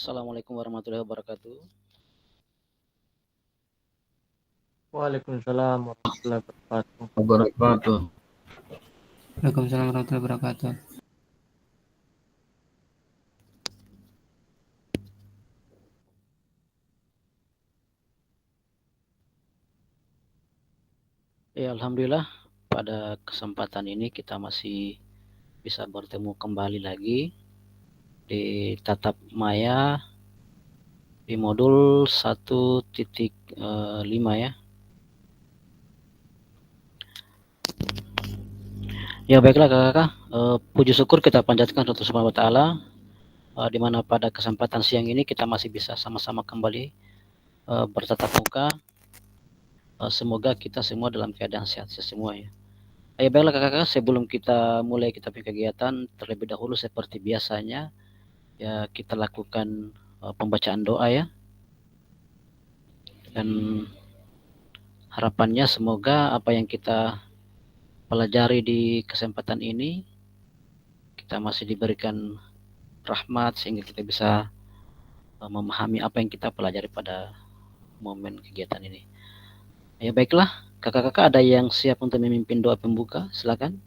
Assalamualaikum warahmatullahi wabarakatuh. Waalaikumsalam warahmatullahi wabarakatuh. Wabarakatuh. Waalaikumsalam warahmatullahi wabarakatuh. Ya, alhamdulillah pada kesempatan ini kita masih bisa bertemu kembali lagi di Tatap Maya di modul 1.5 ya. Ya baiklah kakak-kakak, puji syukur kita panjatkan kepada Subhanahu wa taala di mana pada kesempatan siang ini kita masih bisa sama-sama kembali bertatap muka. Semoga kita semua dalam keadaan sehat semua ya. Ya baiklah kakak-kakak, sebelum kita mulai kita punya kegiatan, terlebih dahulu seperti biasanya ya kita lakukan pembacaan doa ya, dan harapannya semoga apa yang kita pelajari di kesempatan ini kita masih diberikan rahmat sehingga kita bisa memahami apa yang kita pelajari pada momen kegiatan ini. Ya baiklah, kakak-kakak ada yang siap untuk memimpin doa pembuka? Silakan.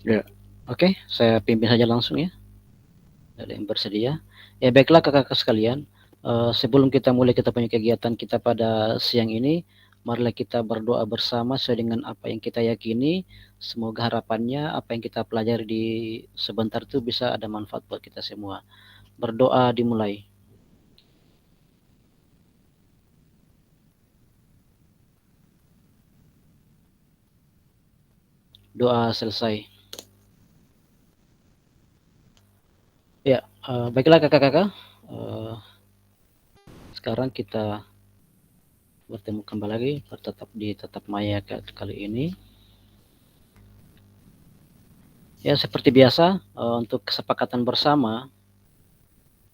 Ya, oke, saya pimpin saja langsung ya. Ada yang bersedia? Ya baiklah kakak-kakak sekalian, sebelum kita mulai kita punya kegiatan kita pada siang ini, marilah kita berdoa bersama sesuai dengan apa yang kita yakini. Semoga harapannya apa yang kita pelajari di sebentar itu bisa ada manfaat buat kita semua. Berdoa dimulai. Doa selesai. Ya, baiklah kakak-kakak. Sekarang kita bertemu kembali lagi bertatap di Tatap Maya kali ini. Ya seperti biasa, untuk kesepakatan bersama,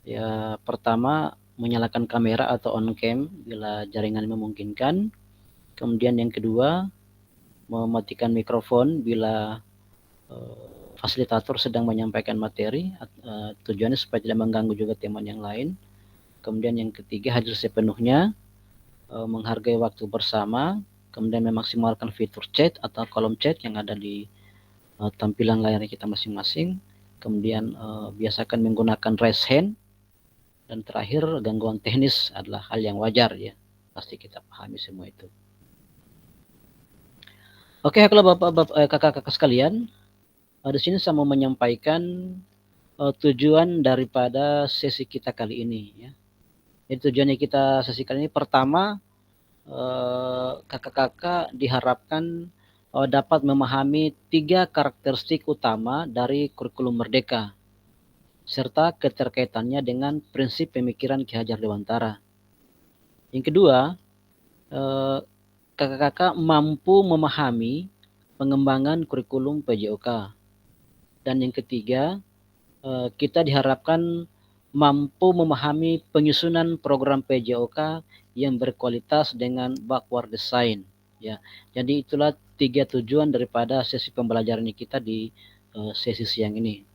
ya pertama menyalakan kamera atau on cam bila jaringan memungkinkan. Kemudian yang kedua mematikan mikrofon bila fasilitator sedang menyampaikan materi. Tujuannya supaya tidak mengganggu juga teman yang lain. Kemudian yang ketiga hadir sepenuhnya, menghargai waktu bersama. Kemudian memaksimalkan fitur chat atau kolom chat yang ada di tampilan layar kita masing-masing. Kemudian biasakan menggunakan raise hand. Dan terakhir, gangguan teknis adalah hal yang wajar ya. Pasti kita pahami semua itu. Oke, kalau bapak-bapak, kakak-kakak sekalian, di sini saya mau menyampaikan tujuan daripada sesi kita kali ini ya. Jadi tujuannya kita sesi kali ini pertama, kakak-kakak diharapkan dapat memahami 3 karakteristik utama dari kurikulum Merdeka serta keterkaitannya dengan prinsip pemikiran Ki Hajar Dewantara. Yang kedua, kakak-kakak mampu memahami pengembangan kurikulum PJOK. Dan yang ketiga, kita diharapkan mampu memahami penyusunan program PJOK yang berkualitas dengan backward design. Ya, jadi itulah 3 tujuan daripada sesi pembelajaran kita di sesi siang ini.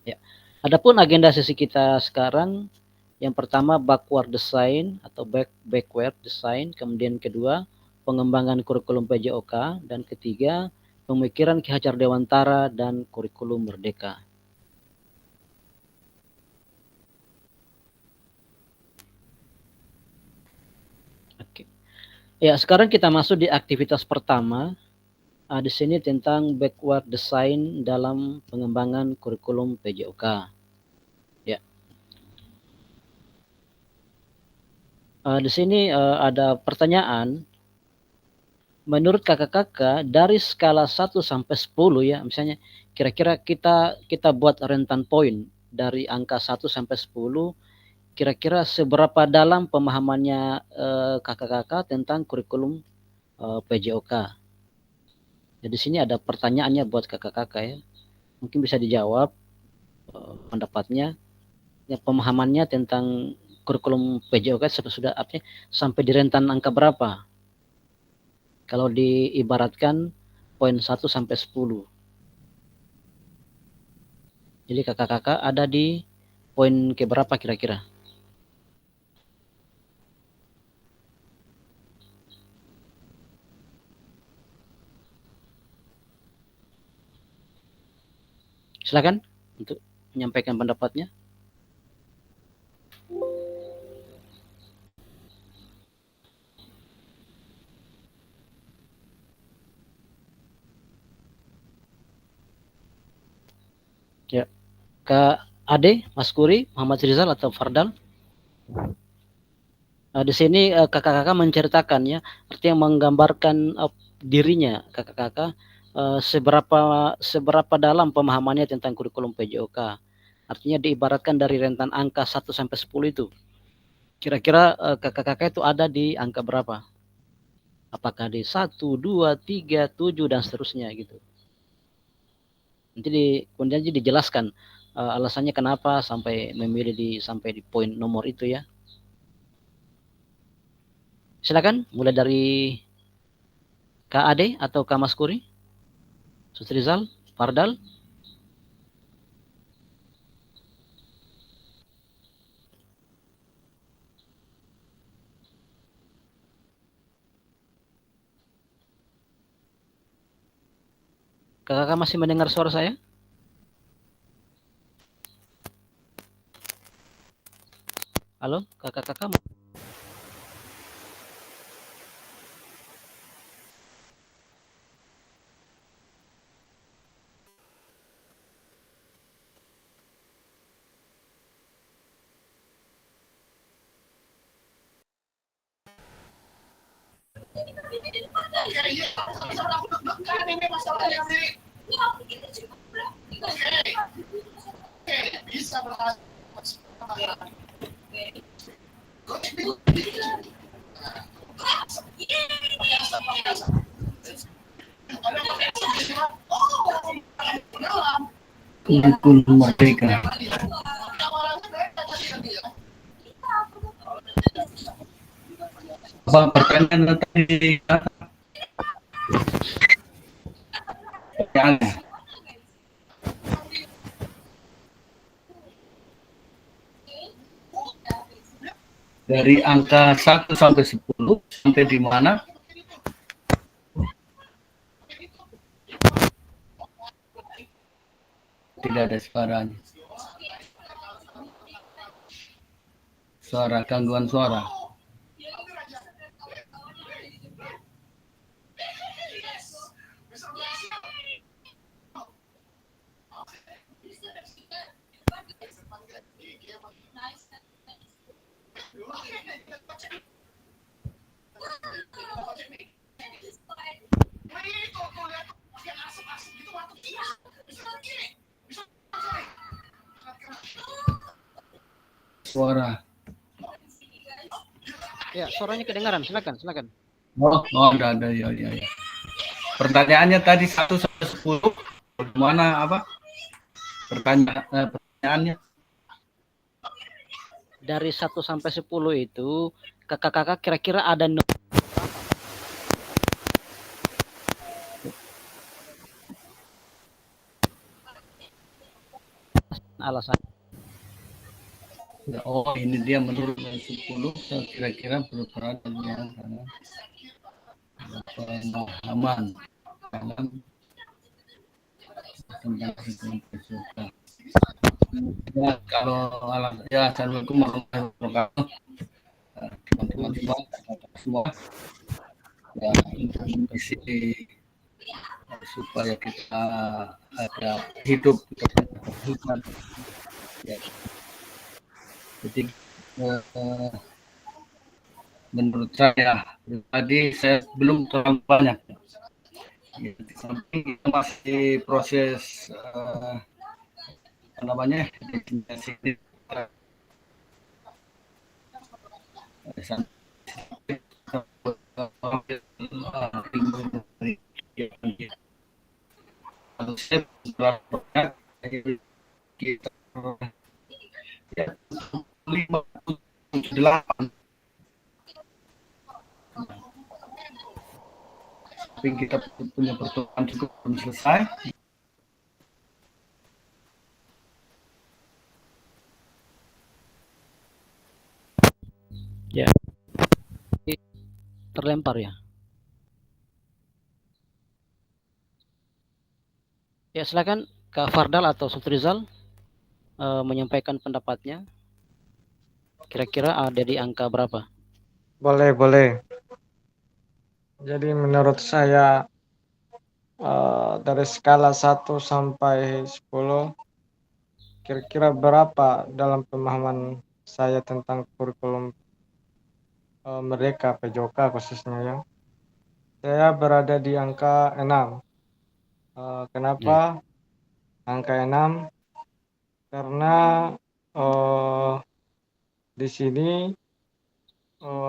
Ya. Adapun agenda sesi kita sekarang, yang pertama backward design atau backward design, kemudian kedua pengembangan kurikulum PJOK, dan ketiga pemikiran Ki Hajar Dewantara dan kurikulum Merdeka. Oke. Ya, sekarang kita masuk di aktivitas pertama. Di sini tentang backward design dalam pengembangan kurikulum PJOK. Ya. Di sini ada pertanyaan. Menurut kakak-kakak dari skala 1 sampai 10 ya, misalnya kira-kira kita buat rentan poin dari angka 1 sampai 10, kira-kira seberapa dalam pemahamannya kakak-kakak tentang kurikulum PJOK. Jadi di sini ada pertanyaannya buat kakak-kakak ya. Mungkin bisa dijawab pendapatnya. ya, pemahamannya tentang kurikulum PJOK sudah artinya sampai di rentan angka berapa? Kalau diibaratkan poin 1 sampai 10. Jadi kakak-kakak ada di poin ke berapa kira-kira? Silakan untuk menyampaikan pendapatnya. Ya, Kak Ade, Mas Kuri, Muhammad Rizal atau Fardal? Di sini kakak-kakak menceritakan ya, artinya menggambarkan dirinya kakak-kakak seberapa dalam pemahamannya tentang kurikulum PJOK. Artinya diibaratkan dari rentan angka 1 sampai 10 itu. Kira-kira kakak-kakak itu ada di angka berapa? Apakah di 1, 2, 3, 7 dan seterusnya gitu. Nanti kemudian dijelaskan alasannya kenapa sampai memilih sampai di poin nomor itu ya. Silakan mulai dari Kak Ade atau Kak Mas Kuri, Sustrizal, Fardal. Kakak masih mendengar suara saya? Halo, kakak-kakak. Kurikulum Merdeka. Apa pertanyaan tadi? Pertanyaannya dari angka 1 sampai 10 sampai di mana? Tidak ada suaranya. Suara, gangguan suara. Suara. Ya, suaranya kedengaran. Silakan. Oh, udah ada ya. Pertanyaannya tadi 1 sampai 10 mana apa? Pertanyaannya Dari 1 sampai 10 itu kakak-kakak kira-kira ada alasan. oh ini dia menurut 10 kira-kira berperan dengan pemahaman dalam tentang hukum PJOK. Ya, kalau ya assalamualaikum warahmatullahi wabarakatuh teman-teman semua ya misi supaya kita ada hidup berhikmat ya. Jadi menurut saya pribadi saya belum terlalu banyak ya, di samping kita masih proses apa namanya definisi kita 8. Tapi kita punya pertemuan cukup belum selesai. Ya, terlempar ya. Ya, silakan Kak Fardal atau Sutrizal menyampaikan pendapatnya. Kira-kira ada di angka berapa? Boleh. Jadi menurut saya dari skala 1 sampai 10, kira-kira berapa dalam pemahaman saya tentang kurikulum Merdeka PJOK khususnya ya. Saya berada di angka 6. Kenapa angka 6? Karena di sini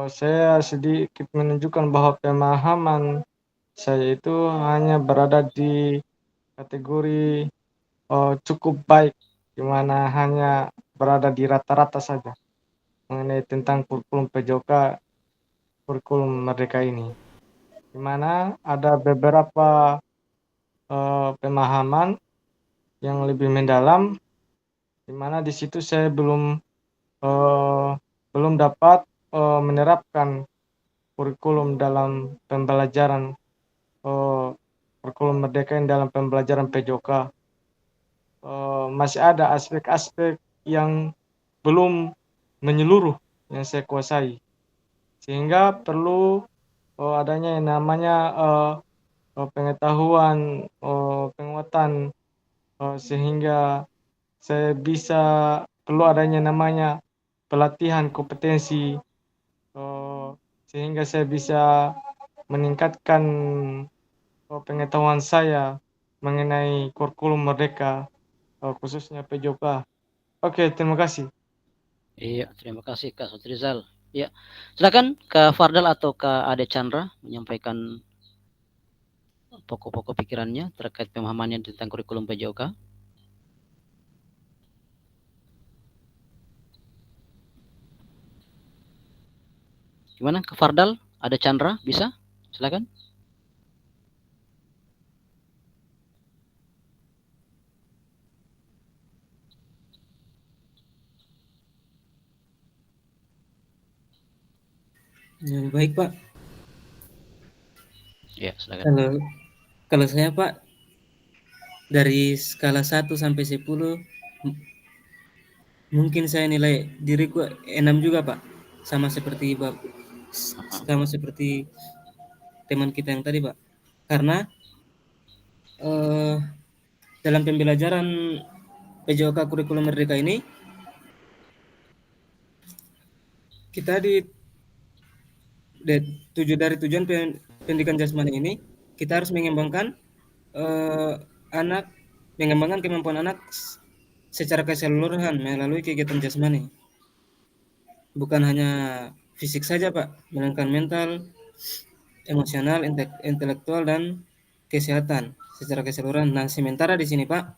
saya sedikit menunjukkan bahwa pemahaman saya itu hanya berada di kategori cukup baik, di mana hanya berada di rata-rata saja mengenai tentang kurikulum PJOK, kurikulum Merdeka ini, di mana ada beberapa pemahaman yang lebih mendalam, di mana di situ saya belum dapat menerapkan kurikulum dalam pembelajaran kurikulum Merdeka ini dalam pembelajaran PJOK. Masih ada aspek-aspek yang belum menyeluruh yang saya kuasai, sehingga perlu adanya yang namanya pengetahuan, penguatan, sehingga saya bisa perlu adanya namanya pelatihan kompetensi, sehingga saya bisa meningkatkan pengetahuan saya mengenai kurikulum Merdeka, khususnya PJOK. Oke, terima kasih. Iya, terima kasih Kak Sutrizal. Ya, silakan Kak Fardal atau Kak Ade Chandra menyampaikan pokok-pokok pikirannya terkait pemahamannya tentang kurikulum PJOK. Gimana Kak Fardal? Ada Chandra? Bisa? Silakan. Ya, baik Pak. Ya, silakan. Kalau saya Pak, dari skala 1 sampai 10, mungkin saya nilai diriku 6 juga Pak. Sama seperti teman kita yang tadi Pak. Karena dalam pembelajaran PJOK kurikulum Merdeka ini, kita dari tujuan pendidikan jasmani ini, kita harus mengembangkan mengembangkan kemampuan anak secara keseluruhan melalui kegiatan jasmani. Bukan hanya fisik saja Pak, melainkan mental, emosional, intelektual, dan kesehatan secara keseluruhan. Nah, sementara di sini Pak,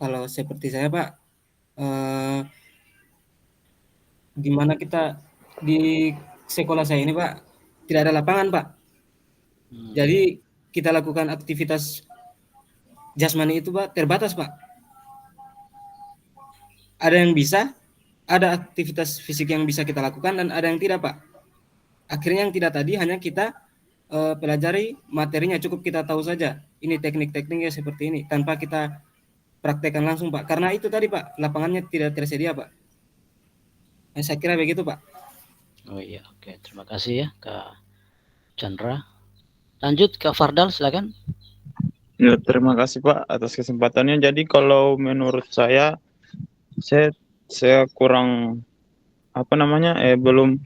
kalau seperti saya Pak, di mana kita di sekolah saya ini Pak, tidak ada lapangan Pak. Jadi kita lakukan aktivitas jasmani itu Pak terbatas Pak. Ada yang bisa, ada aktivitas fisik yang bisa kita lakukan, dan ada yang tidak Pak. Akhirnya yang tidak tadi hanya kita pelajari materinya, cukup kita tahu saja ini teknik-tekniknya seperti ini tanpa kita praktekkan langsung Pak. Karena itu tadi Pak, lapangannya tidak tersedia Pak. Saya kira begitu Pak. Oh iya, oke. Terima kasih ya Kak Chandra. Lanjut Kak Fardal, silakan. Ya, terima kasih Pak atas kesempatannya. Jadi kalau menurut saya kurang belum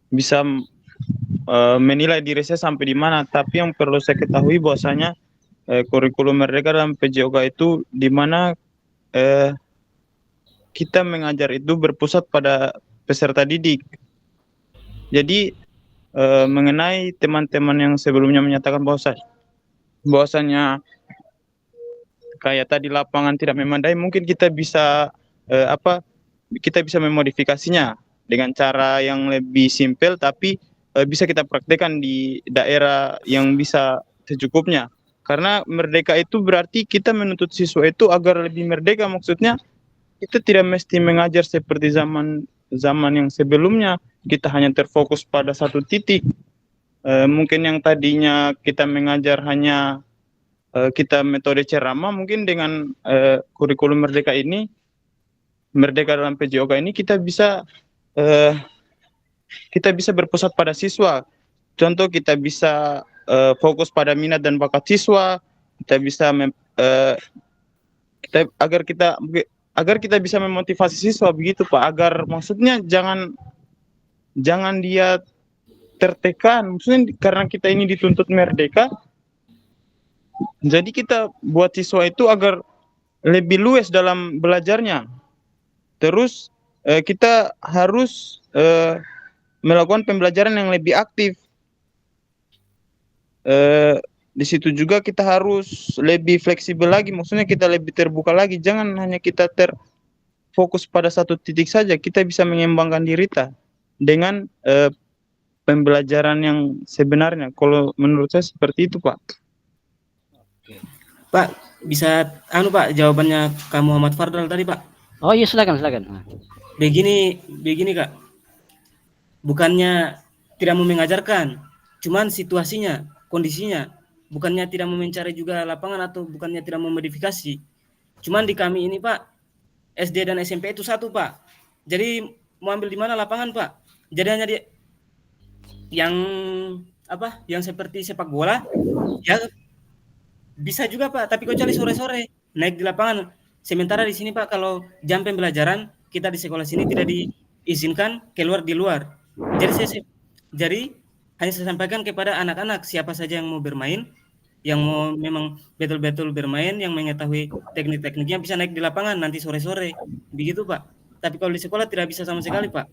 bisa menilai diri saya sampai di mana. Tapi yang perlu saya ketahui bahwasanya kurikulum Merdeka dalam PJOK itu di mana kita mengajar itu berpusat pada peserta didik. Jadi mengenai teman-teman yang sebelumnya menyatakan bahwasanya kayak tadi lapangan tidak memadai, mungkin kita bisa kita bisa memodifikasinya dengan cara yang lebih simpel, tapi bisa kita praktekkan di daerah yang bisa secukupnya. Karena merdeka itu berarti kita menuntut siswa itu agar lebih merdeka, maksudnya kita tidak mesti mengajar seperti zaman yang sebelumnya, kita hanya terfokus pada satu titik. Mungkin yang tadinya kita mengajar hanya kita metode ceramah, mungkin dengan kurikulum merdeka ini, merdeka dalam PJOK ini, kita bisa berpusat pada siswa. Contoh, kita bisa fokus pada minat dan bakat siswa, kita bisa agar kita bisa memotivasi siswa, begitu Pak, agar maksudnya jangan dia tertekan, maksudnya karena kita ini dituntut merdeka, jadi kita buat siswa itu agar lebih luas dalam belajarnya. Terus kita harus melakukan pembelajaran yang lebih aktif. Di situ juga kita harus lebih fleksibel lagi, maksudnya kita lebih terbuka lagi, jangan hanya kita terfokus pada satu titik saja, kita bisa mengembangkan diri kita dengan pembelajaran yang sebenarnya. Kalau menurut saya seperti itu, Pak. Pak, bisa Pak jawabannya Kak Muhammad Fardal tadi, Pak? Oh iya, silakan. Begini Kak. Bukannya tidak mau mengajarkan, cuman situasinya, kondisinya, bukannya tidak mau mencari juga lapangan atau bukannya tidak mau modifikasi. Cuman di kami ini, Pak, SD dan SMP itu satu, Pak. Jadi mau ambil di mana lapangan, Pak? Jadi hanya yang seperti sepak bola, ya bisa juga Pak, tapi kecuali sore-sore naik di lapangan. Sementara di sini Pak, kalau jam pembelajaran kita di sekolah sini tidak diizinkan keluar di luar. Jadi hanya saya sampaikan kepada anak-anak, siapa saja yang mau bermain, yang mau memang betul-betul bermain, yang mengetahui teknik-tekniknya bisa naik di lapangan nanti sore-sore, begitu Pak. Tapi kalau di sekolah tidak bisa sama sekali Pak.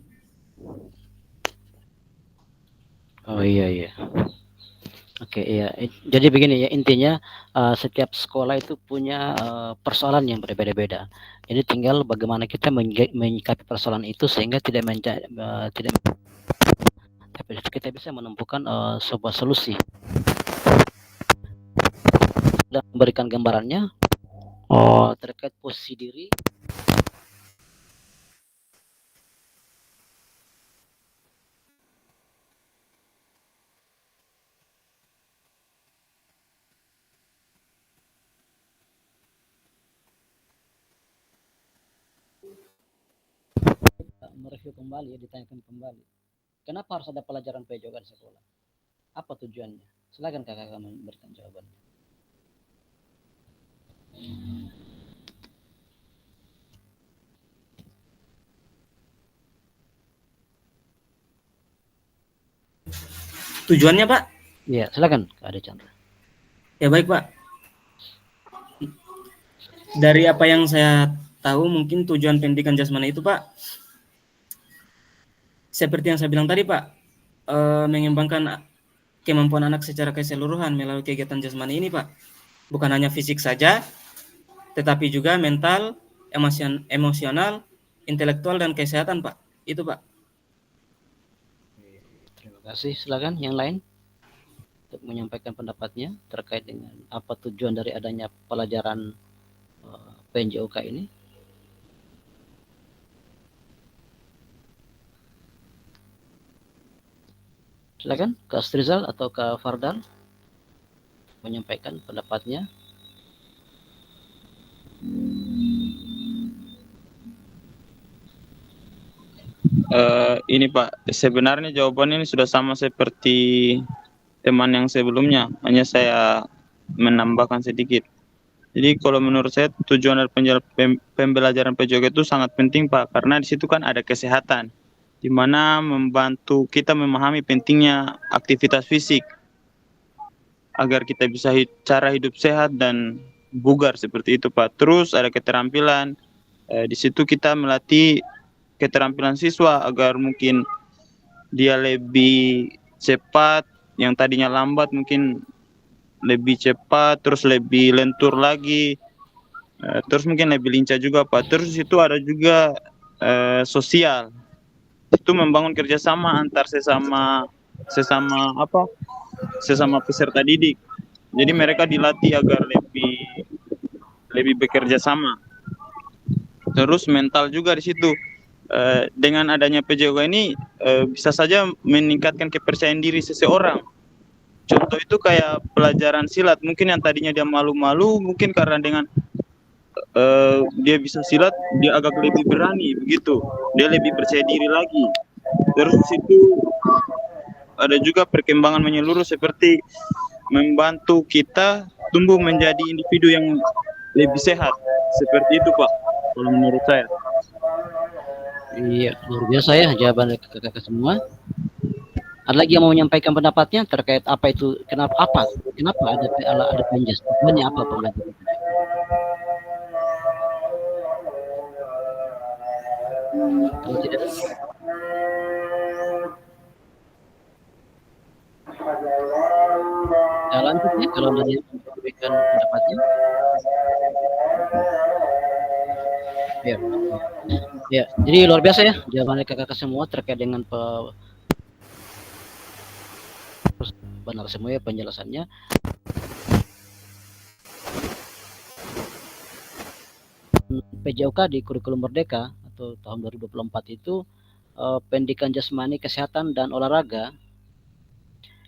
Oh iya. Oke, iya. Jadi begini ya, intinya setiap sekolah itu punya persoalan yang berbeda-beda. Jadi tinggal bagaimana kita menyikapi persoalan itu sehingga tapi kita bisa menemukan sebuah solusi dan memberikan gambarannya terkait posisi diri. Mereview kembali ya, ditanyakan kembali. Kenapa harus ada pelajaran PJOK di sekolah? Apa tujuannya? Silakan kakak memberikan jawabannya. Tujuannya Pak? Iya, silakan Kak Ade Chandra. Ya baik Pak. Dari apa yang saya tahu, mungkin tujuan pendidikan jasmani itu Pak, seperti yang saya bilang tadi Pak, mengembangkan kemampuan anak secara keseluruhan melalui kegiatan jasmani ini Pak. Bukan hanya fisik saja, tetapi juga mental, emosional, intelektual, dan kesehatan Pak. Itu Pak. Terima kasih. Silakan yang lain untuk menyampaikan pendapatnya terkait dengan apa tujuan dari adanya pelajaran PJOK ini. Silakan Kak Astrizal atau Kak Fardal menyampaikan pendapatnya. Ini Pak, sebenarnya jawabannya ini sudah sama seperti teman yang sebelumnya, hanya saya menambahkan sedikit. Jadi kalau menurut saya tujuan dari pembelajaran PJOK itu sangat penting Pak, karena di situ kan ada kesehatan, di mana membantu kita memahami pentingnya aktivitas fisik agar kita bisa cara hidup sehat dan bugar seperti itu Pak. Terus ada keterampilan, di situ kita melatih keterampilan siswa agar mungkin dia lebih cepat, yang tadinya lambat mungkin lebih cepat, terus lebih lentur lagi, terus mungkin lebih lincah juga Pak. Terus itu ada juga sosial. itu membangun kerjasama antar sesama peserta didik. Jadi mereka dilatih agar lebih bekerja sama. Terus mental juga di situ. Dengan adanya PJOK ini bisa saja meningkatkan kepercayaan diri seseorang. Contoh itu kayak pelajaran silat, mungkin yang tadinya dia malu-malu, mungkin karena dengan dia bisa silat, dia agak lebih berani begitu. Dia lebih percaya diri lagi. Terus di situ ada juga perkembangan menyeluruh seperti membantu kita tumbuh menjadi individu yang lebih sehat. Seperti itu, Pak, kalau menurut saya. Iya, luar biasa ya jawaban dari kakak-kakak semua. Ada lagi yang mau menyampaikan pendapatnya terkait apa itu, kenapa ada penjas? Tujuannya apa pembelajaran? Kalau tidak, ya lanjut ya kalau ada yang memberikan pendapatnya. Ya. Ya, jadi luar biasa ya jawaban dari kakak-kakak semua terkait dengan benar semua ya penjelasannya. PJOK di kurikulum Merdeka atau tahun 2024 itu pendidikan jasmani, kesehatan dan olahraga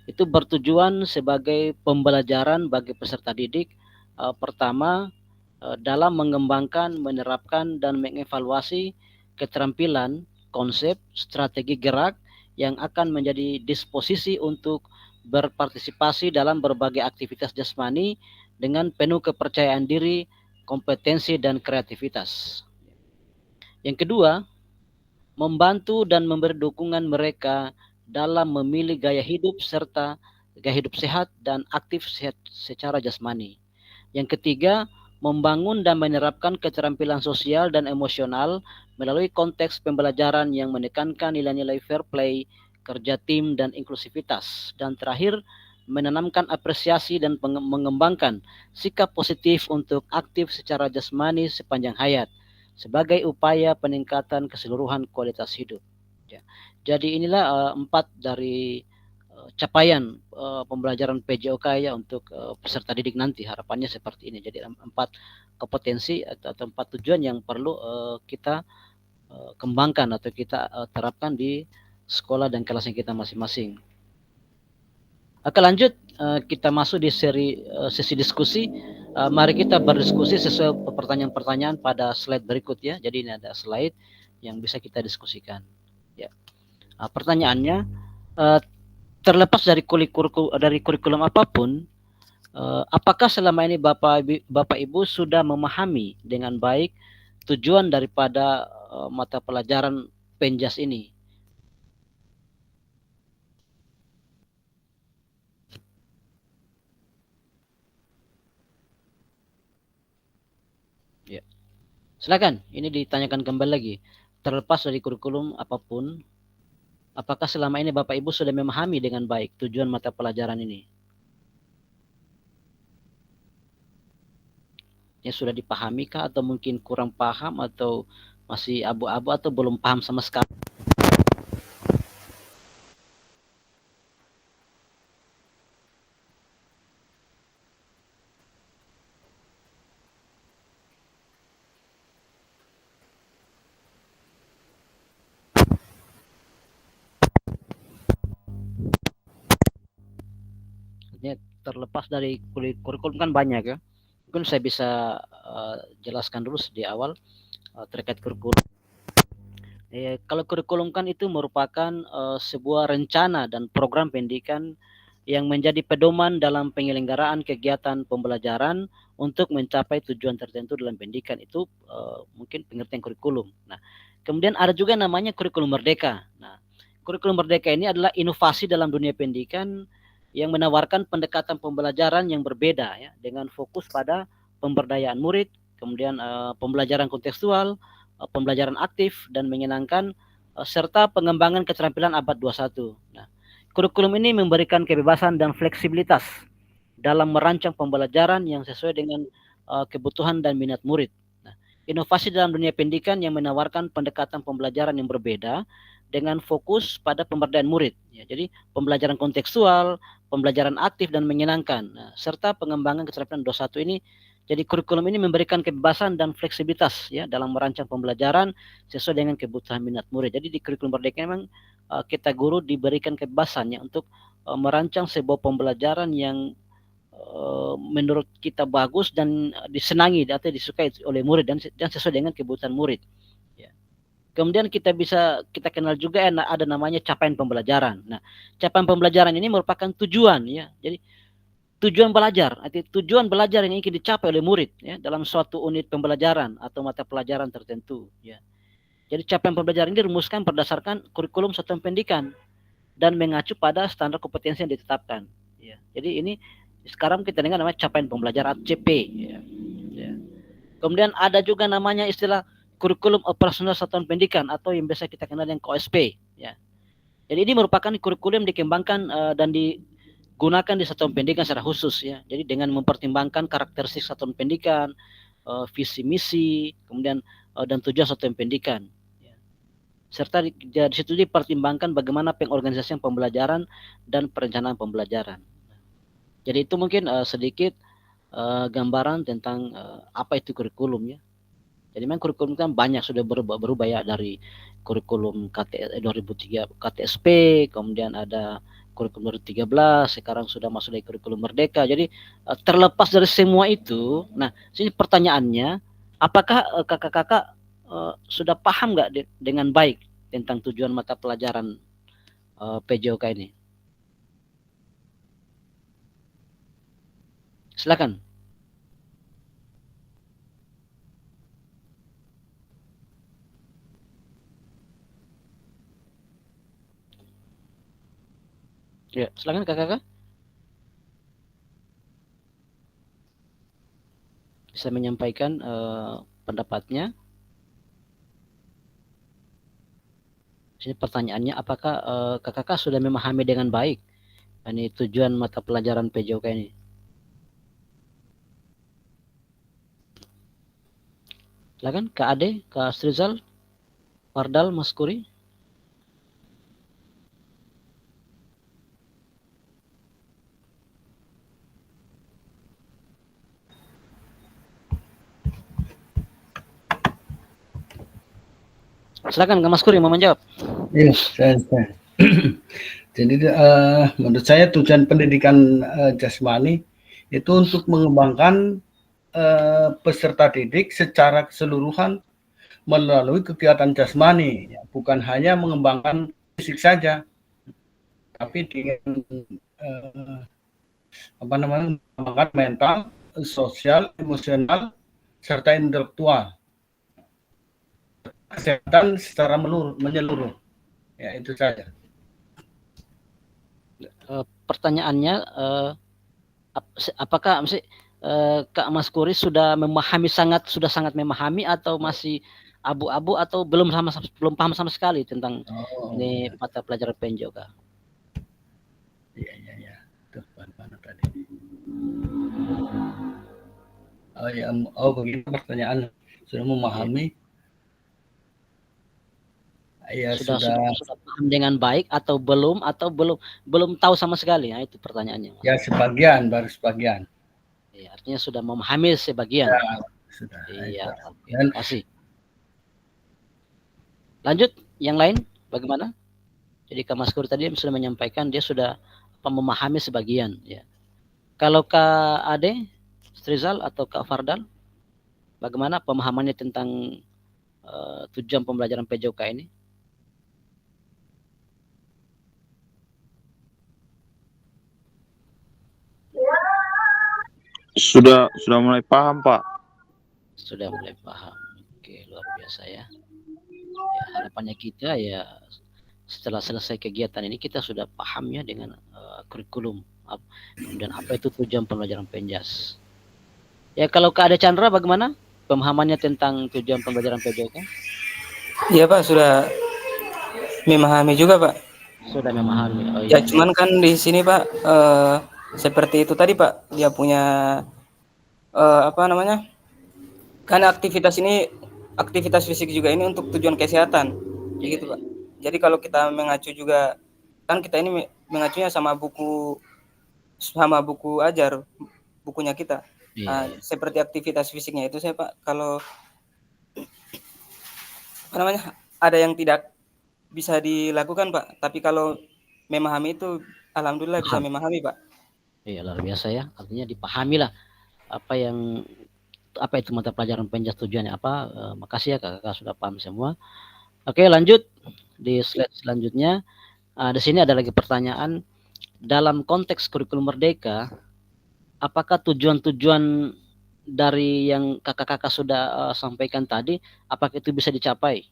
itu bertujuan sebagai pembelajaran bagi peserta didik pertama dalam mengembangkan, menerapkan dan mengevaluasi keterampilan, konsep, strategi gerak yang akan menjadi disposisi untuk berpartisipasi dalam berbagai aktivitas jasmani dengan penuh kepercayaan diri, kompetensi dan kreativitas. Yang kedua, membantu dan memberi dukungan mereka dalam memilih gaya hidup serta gaya hidup sehat dan aktif secara jasmani. Yang ketiga, membangun dan menerapkan keterampilan sosial dan emosional melalui konteks pembelajaran yang menekankan nilai-nilai fair play, kerja tim, dan inklusivitas. Dan terakhir, menanamkan apresiasi dan mengembangkan sikap positif untuk aktif secara jasmani sepanjang hayat sebagai upaya peningkatan keseluruhan kualitas hidup. Ya. Jadi inilah 4 dari capaian pembelajaran PJOK ya untuk peserta didik nanti, harapannya seperti ini. Jadi 4 kompetensi atau 4 tujuan yang perlu kita kembangkan atau kita terapkan di sekolah dan kelasnya kita masing-masing. Oke, lanjut kita masuk di sesi diskusi. Mari kita berdiskusi sesuai pertanyaan-pertanyaan pada slide berikut ya. Jadi ini ada slide yang bisa kita diskusikan. Ya. Pertanyaannya, terlepas dari kurikulum apapun, apakah selama ini Bapak Ibu sudah memahami dengan baik tujuan daripada mata pelajaran Penjas ini? Ya. Silakan, ini ditanyakan kembali lagi. Terlepas dari kurikulum apapun, apakah selama ini Bapak Ibu sudah memahami dengan baik tujuan mata pelajaran ini? Ya, sudah dipahami kah atau mungkin kurang paham atau masih abu-abu atau belum paham sama sekali? Terlepas dari kurikulum kan banyak ya. Mungkin saya bisa jelaskan dulu di awal terkait kurikulum. Kalau kurikulum kan itu merupakan sebuah rencana dan program pendidikan yang menjadi pedoman dalam penyelenggaraan kegiatan pembelajaran untuk mencapai tujuan tertentu dalam pendidikan. Itu mungkin pengertian kurikulum. Nah, kemudian ada juga namanya kurikulum merdeka. Nah, kurikulum merdeka ini adalah inovasi dalam dunia pendidikan yang menawarkan pendekatan pembelajaran yang berbeda ya, dengan fokus pada pemberdayaan murid, kemudian pembelajaran kontekstual, pembelajaran aktif dan menyenangkan, serta pengembangan keterampilan abad 21. Nah, kurikulum ini memberikan kebebasan dan fleksibilitas dalam merancang pembelajaran yang sesuai dengan kebutuhan dan minat murid. Nah, inovasi dalam dunia pendidikan yang menawarkan pendekatan pembelajaran yang berbeda dengan fokus pada pemberdayaan murid. Ya, jadi pembelajaran kontekstual, pembelajaran aktif dan menyenangkan, serta pengembangan keterampilan 21 ini. Jadi kurikulum ini memberikan kebebasan dan fleksibilitas ya dalam merancang pembelajaran sesuai dengan kebutuhan minat murid. Jadi di kurikulum Merdeka memang kita guru diberikan kebebasan ya untuk merancang sebuah pembelajaran yang menurut kita bagus dan disenangi atau disukai oleh murid dan sesuai dengan kebutuhan murid. Ya. Kemudian kita kenal juga ada namanya capaian pembelajaran. Nah, capaian pembelajaran ini merupakan tujuan ya. Jadi tujuan belajar, arti tujuan belajar yang ingin dicapai oleh murid ya dalam suatu unit pembelajaran atau mata pelajaran tertentu ya. Jadi capaian pembelajaran ini dirumuskan berdasarkan kurikulum satuan pendidikan dan mengacu pada standar kompetensi yang ditetapkan ya. Jadi ini sekarang kita dengar namanya capaian pembelajaran CP ya. Ya. Kemudian ada juga namanya istilah kurikulum operasional satuan pendidikan atau yang biasa kita kenal dengan KOSP ya. Jadi ini merupakan kurikulum yang dikembangkan dan digunakan di satuan pendidikan secara khusus ya. Jadi dengan mempertimbangkan karakteristik satuan pendidikan, visi misi, kemudian dan tujuan satuan pendidikan. Ya. Serta di situ dipertimbangkan bagaimana pengorganisasian pembelajaran dan perencanaan pembelajaran. Jadi itu mungkin sedikit gambaran tentang apa itu kurikulum ya. Jadi memang kurikulum kan banyak sudah berubah ya dari kurikulum 2003 KTSP, kemudian ada kurikulum 2013, sekarang sudah masuk dari kurikulum Merdeka. Jadi terlepas dari semua itu, nah sini pertanyaannya, apakah kakak-kakak sudah paham nggak dengan baik tentang tujuan mata pelajaran PJOK ini? Silakan. Ya, silakan kakak-kakak. Bisa menyampaikan pendapatnya. Sini pertanyaannya, apakah kakak-kakak sudah memahami dengan baik ini tujuan mata pelajaran PJOK ini? Silakan Kak Ade, Kak Strizal, Fardal, Mas Kuri. Silakan Kak Mas Kuri mau menjawab. Iya, saya. Jadi menurut saya tujuan pendidikan jasmani itu untuk mengembangkan peserta didik secara keseluruhan melalui kegiatan jasmani, bukan hanya mengembangkan fisik saja, tapi dengan mengembangkan mental, sosial, emosional, serta intelektual, kesehatan secara menyeluruh. Ya itu saja. Pertanyaannya, apakah Kak Mas Kuri sudah sangat memahami atau masih abu-abu atau belum paham sama sekali tentang ini mata pelajaran PJOK? Iya. Tuh, mana tadi? Begitu pertanyaan. Sudah memahami? Ya, sudah paham dengan baik atau belum tahu sama sekali? Nah, itu pertanyaannya. Ya, baru sebagian. Ya, artinya sudah memahami sebagian. Ya, sudah. Iya, terima kasih. Lanjut, yang lain bagaimana? Jadi Kak Mas Kuri tadi sudah menyampaikan dia sudah memahami sebagian. Ya. Kalau Kak Ade, Strizal atau Kak Fardal, bagaimana pemahamannya tentang tujuan pembelajaran PJOK ini? Sudah mulai paham, Pak. Sudah mulai paham. Oke, luar biasa ya. Harapannya kita ya setelah selesai kegiatan ini kita sudah paham ya dengan kurikulum dan apa itu tujuan pembelajaran Penjas. Ya, kalau Kak Ade Chandra bagaimana pemahamannya tentang tujuan pembelajaran PJOK? Iya Pak, sudah memahami juga Pak. Sudah memahami. Oh, ya, cuman kan di sini Pak seperti itu tadi Pak, dia punya kan aktivitas ini aktivitas fisik juga ini untuk tujuan kesehatan, gitu Pak. Jadi kalau kita mengacu juga, kan kita ini mengacunya sama buku ajar, bukunya kita. Iya. Seperti aktivitas fisiknya itu saya Pak, kalau apa namanya, ada yang tidak bisa dilakukan Pak, tapi kalau memahami itu alhamdulillah bisa Paham. memahami Pak. Iya, luar biasa ya. Artinya dipahami lah apa itu mata pelajaran penjas tujuannya apa. Makasih ya kakak sudah paham semua. Oke, lanjut di slide selanjutnya. Di sini ada lagi pertanyaan, dalam konteks kurikulum merdeka, apakah tujuan-tujuan dari yang kakak-kakak sudah sampaikan tadi, apakah itu bisa dicapai?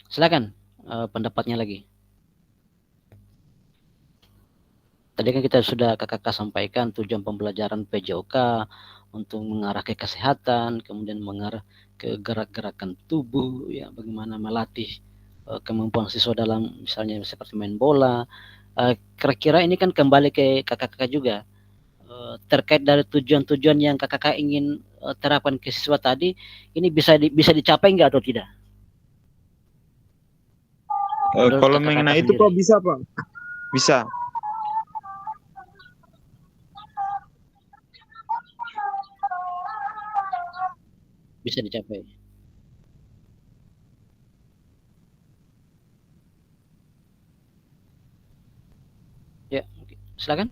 Silakan pendapatnya lagi. Tadi kan kita sudah kakak-kakak sampaikan tujuan pembelajaran PJOK untuk mengarah ke kesehatan, kemudian mengarah ke gerak-gerakan tubuh, ya bagaimana melatih kemampuan siswa dalam misalnya seperti main bola. Kira-kira ini kan kembali ke kakak-kakak juga, terkait dari tujuan-tujuan yang kakak-kakak ingin terapkan ke siswa tadi, ini bisa dicapai nggak atau tidak? Kalau mengenai itu Pak bisa Pak? Bisa. Bisa dicapai. Ya, silakan.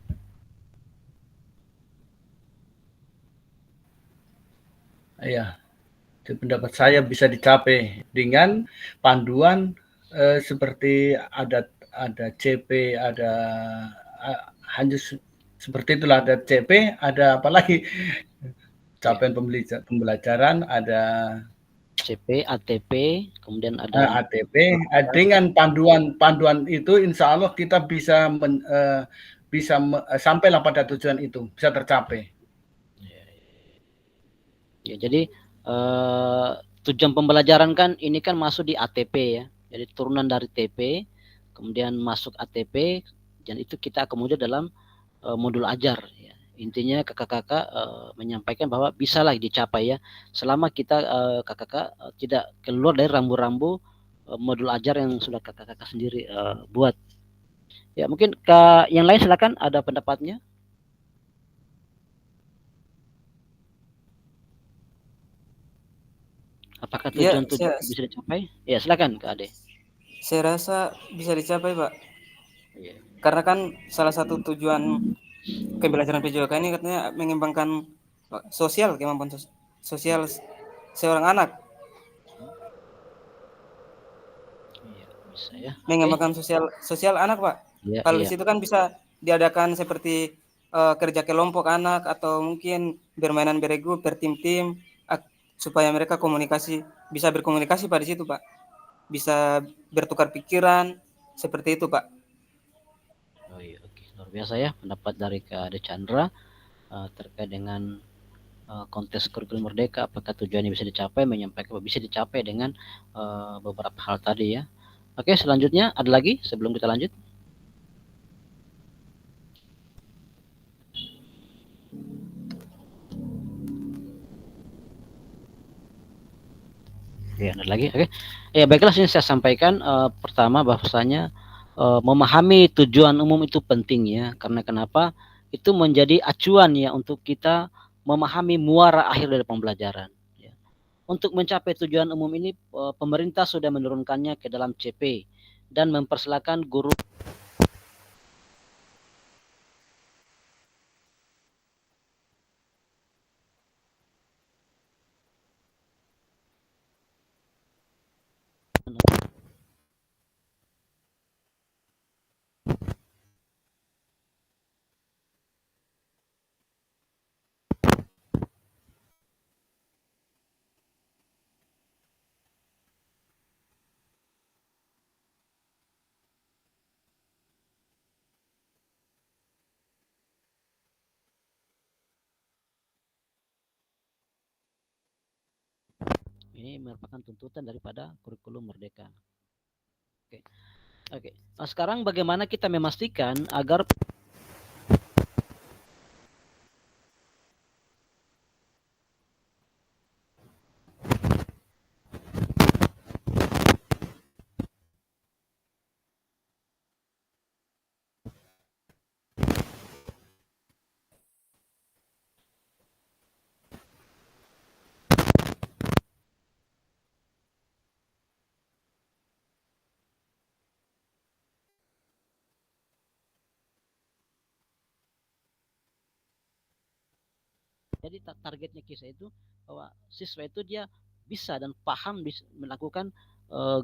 Iya, pendapat saya bisa dicapai dengan panduan seperti ada CP, ada hanya seperti itulah, ada CP, ada apalagi capaian pembelajaran, ada CP, ATP, kemudian ada ATP. Dengan panduan itu, insya Allah kita bisa sampailah pada tujuan itu, bisa tercapai. Ya, jadi tujuan pembelajaran kan ini kan masuk di ATP ya. Jadi turunan dari TP, kemudian masuk ATP, dan itu kita akomodir dalam modul ajar. Ya. Intinya kakak-kakak menyampaikan bahwa bisalah dicapai ya, selama kita kakak-kakak tidak keluar dari rambu-rambu modul ajar yang sudah kakak-kakak sendiri buat. Ya mungkin yang lain silakan ada pendapatnya. Apakah tujuan-tujuan bisa dicapai? Ya silakan Kak Ade. Saya rasa bisa dicapai Pak. Ya. Karena kan salah satu tujuan pembelajaran PJOK ini katanya mengembangkan kemampuan sosial seorang anak. Iya, bisa ya. Mengembangkan sosial anak Pak. Ya, Kalau di situ kan bisa diadakan seperti kerja kelompok anak, atau mungkin bermainan beregu bertim-tim, supaya mereka bisa berkomunikasi pada situ Pak, bisa bertukar pikiran seperti itu Pak. Oh iya, oke. Luar biasa ya pendapat dari Kak Ade Chandra terkait dengan kontes kurikulum merdeka, apakah tujuannya bisa dicapai, menyampaikan bahwa bisa dicapai dengan beberapa hal tadi ya. Oke, selanjutnya ada lagi sebelum kita lanjut? Ya, ada lagi. Oke. Ya, baiklah, sini saya sampaikan pertama bahwasanya memahami tujuan umum itu penting ya. Karena kenapa? Itu menjadi acuan ya untuk kita memahami muara akhir dari pembelajaran. Ya. Untuk mencapai tujuan umum ini, pemerintah sudah menurunkannya ke dalam CP dan mempersilahkan guru ini merupakan tuntutan daripada kurikulum merdeka. Oke. Oke. Nah, sekarang bagaimana kita memastikan agar Jadi targetnya KISA itu bahwa siswa itu dia bisa dan paham melakukan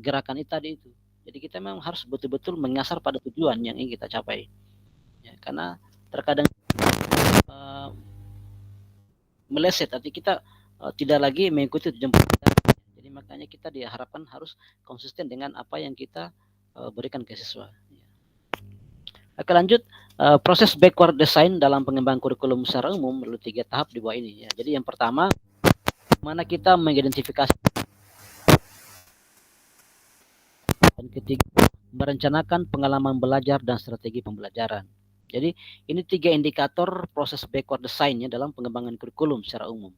gerakan itu tadi itu. Jadi kita memang harus betul-betul mengasar pada tujuan yang ingin kita capai. Ya, karena terkadang meleset, arti kita tidak lagi mengikuti tujuan pelajaran. Jadi makanya kita diharapkan harus konsisten dengan apa yang kita berikan ke siswa. Oke, lanjut. Proses backward design dalam pengembangan kurikulum secara umum melalui 3 tahap di bawah ini. Ya. Jadi yang pertama, mana kita mengidentifikasi, dan ketiga, merencanakan pengalaman belajar dan strategi pembelajaran. Jadi ini 3 indikator proses backward design ya dalam pengembangan kurikulum secara umum.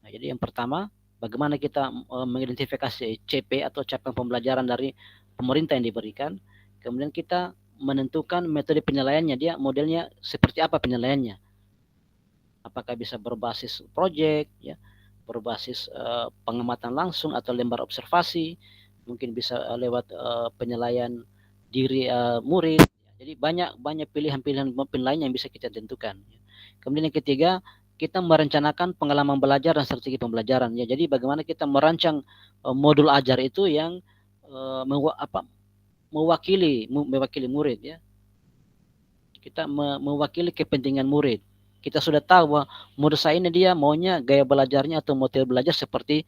Nah, jadi yang pertama, bagaimana kita mengidentifikasi CP atau capaian pembelajaran dari pemerintah yang diberikan. Kemudian kita menentukan metode penilaiannya, dia modelnya seperti apa penilaiannya. Apakah bisa berbasis proyek, ya, berbasis pengamatan langsung atau lembar observasi, mungkin bisa lewat penilaian diri murid. Jadi banyak pilihan-pilihan penilaian yang bisa kita tentukan. Kemudian yang ketiga, kita merencanakan pengalaman belajar dan strategi pembelajaran. Ya, jadi bagaimana kita merancang modul ajar itu yang mewakili murid ya. Kita mewakili kepentingan murid. Kita sudah tahu bahwa murid saya ini dia maunya gaya belajarnya atau model belajar seperti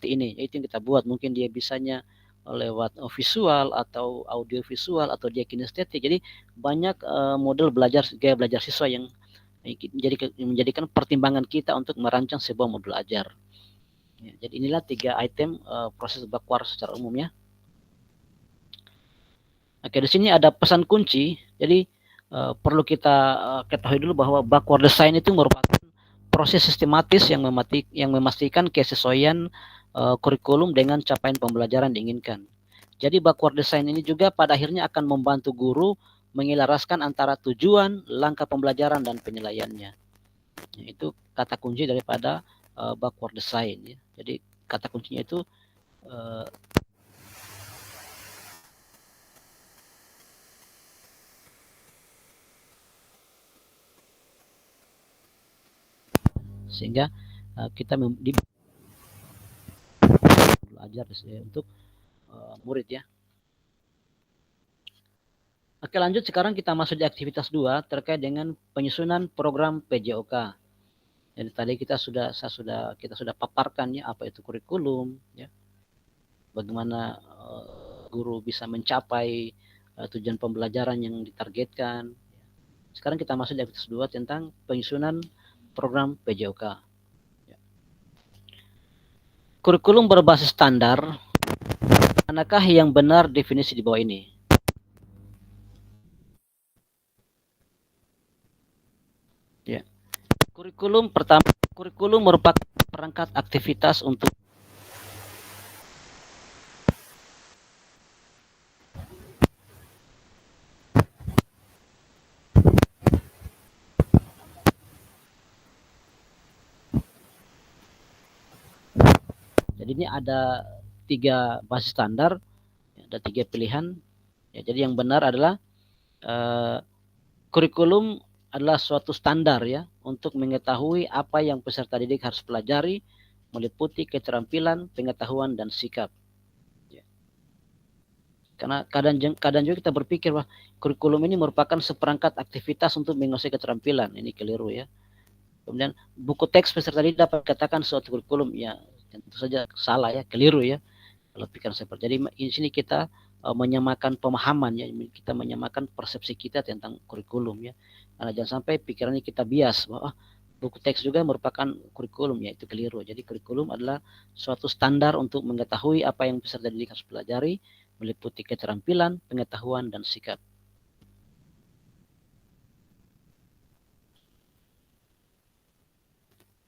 ini. Itu yang kita buat. Mungkin dia bisanya lewat visual atau audio visual atau dia kinestetik. Jadi banyak model belajar, gaya belajar siswa yang menjadikan pertimbangan kita untuk merancang sebuah modul ajar. Ya, jadi inilah 3 item proses backward secara umum ya. Oke, di sini ada pesan kunci. Jadi perlu kita ketahui dulu bahwa backward design itu merupakan proses sistematis yang memastikan kesesuaian kurikulum dengan capaian pembelajaran diinginkan. Jadi backward design ini juga pada akhirnya akan membantu guru menyelaraskan antara tujuan, langkah pembelajaran, dan penilaiannya. Itu kata kunci daripada backward design. Ya. Jadi kata kuncinya itu sehingga kita belajar untuk murid ya. Oke, lanjut sekarang kita masuk di aktivitas 2 terkait dengan penyusunan program PJOK. Jadi tadi kita sudah paparkan ya apa itu kurikulum ya. Bagaimana guru bisa mencapai tujuan pembelajaran yang ditargetkan. Sekarang kita masuk di aktivitas 2 tentang penyusunan program PJOK. Ya. Kurikulum berbasis standar, manakah yang benar definisi di bawah ini? Ya. Kurikulum pertama, kurikulum merupakan perangkat aktivitas untuk Jadi ini ada 3 basis standar, ada 3 pilihan. Ya, jadi yang benar adalah kurikulum adalah suatu standar ya untuk mengetahui apa yang peserta didik harus pelajari, meliputi keterampilan, pengetahuan, dan sikap. Ya. Karena kadang juga kita berpikir bahwa kurikulum ini merupakan seperangkat aktivitas untuk menguasai keterampilan. Ini keliru ya. Kemudian buku teks peserta didik dapat dikatakan suatu kurikulum, ya tentu saja salah ya, keliru ya kalau pikiran seperti. Jadi di sini kita menyamakan pemahaman ya, kita menyamakan persepsi kita tentang kurikulum ya. Karena jangan sampai pikirannya kita bias bahwa buku teks juga merupakan kurikulum, ya itu keliru. Jadi kurikulum adalah suatu standar untuk mengetahui apa yang peserta didik harus pelajari, meliputi keterampilan, pengetahuan, dan sikap.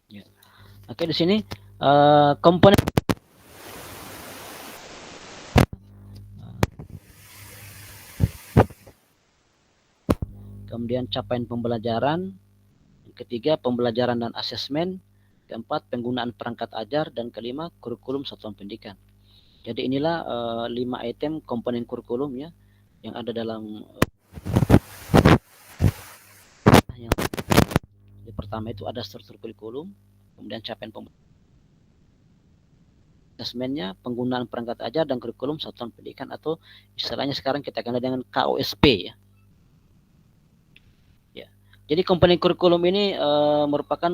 Ya. Oke, di sini komponen kemudian capaian pembelajaran, yang ketiga pembelajaran dan asesmen, keempat penggunaan perangkat ajar, dan kelima kurikulum satuan pendidikan. Jadi inilah 5 item komponen kurikulum ya yang ada dalam yang pertama itu ada struktur kurikulum, kemudian capaian asesmennya, penggunaan perangkat ajar dan kurikulum satuan pendidikan, atau istilahnya sekarang kita kenal dengan KOSP ya. Jadi komponen kurikulum ini merupakan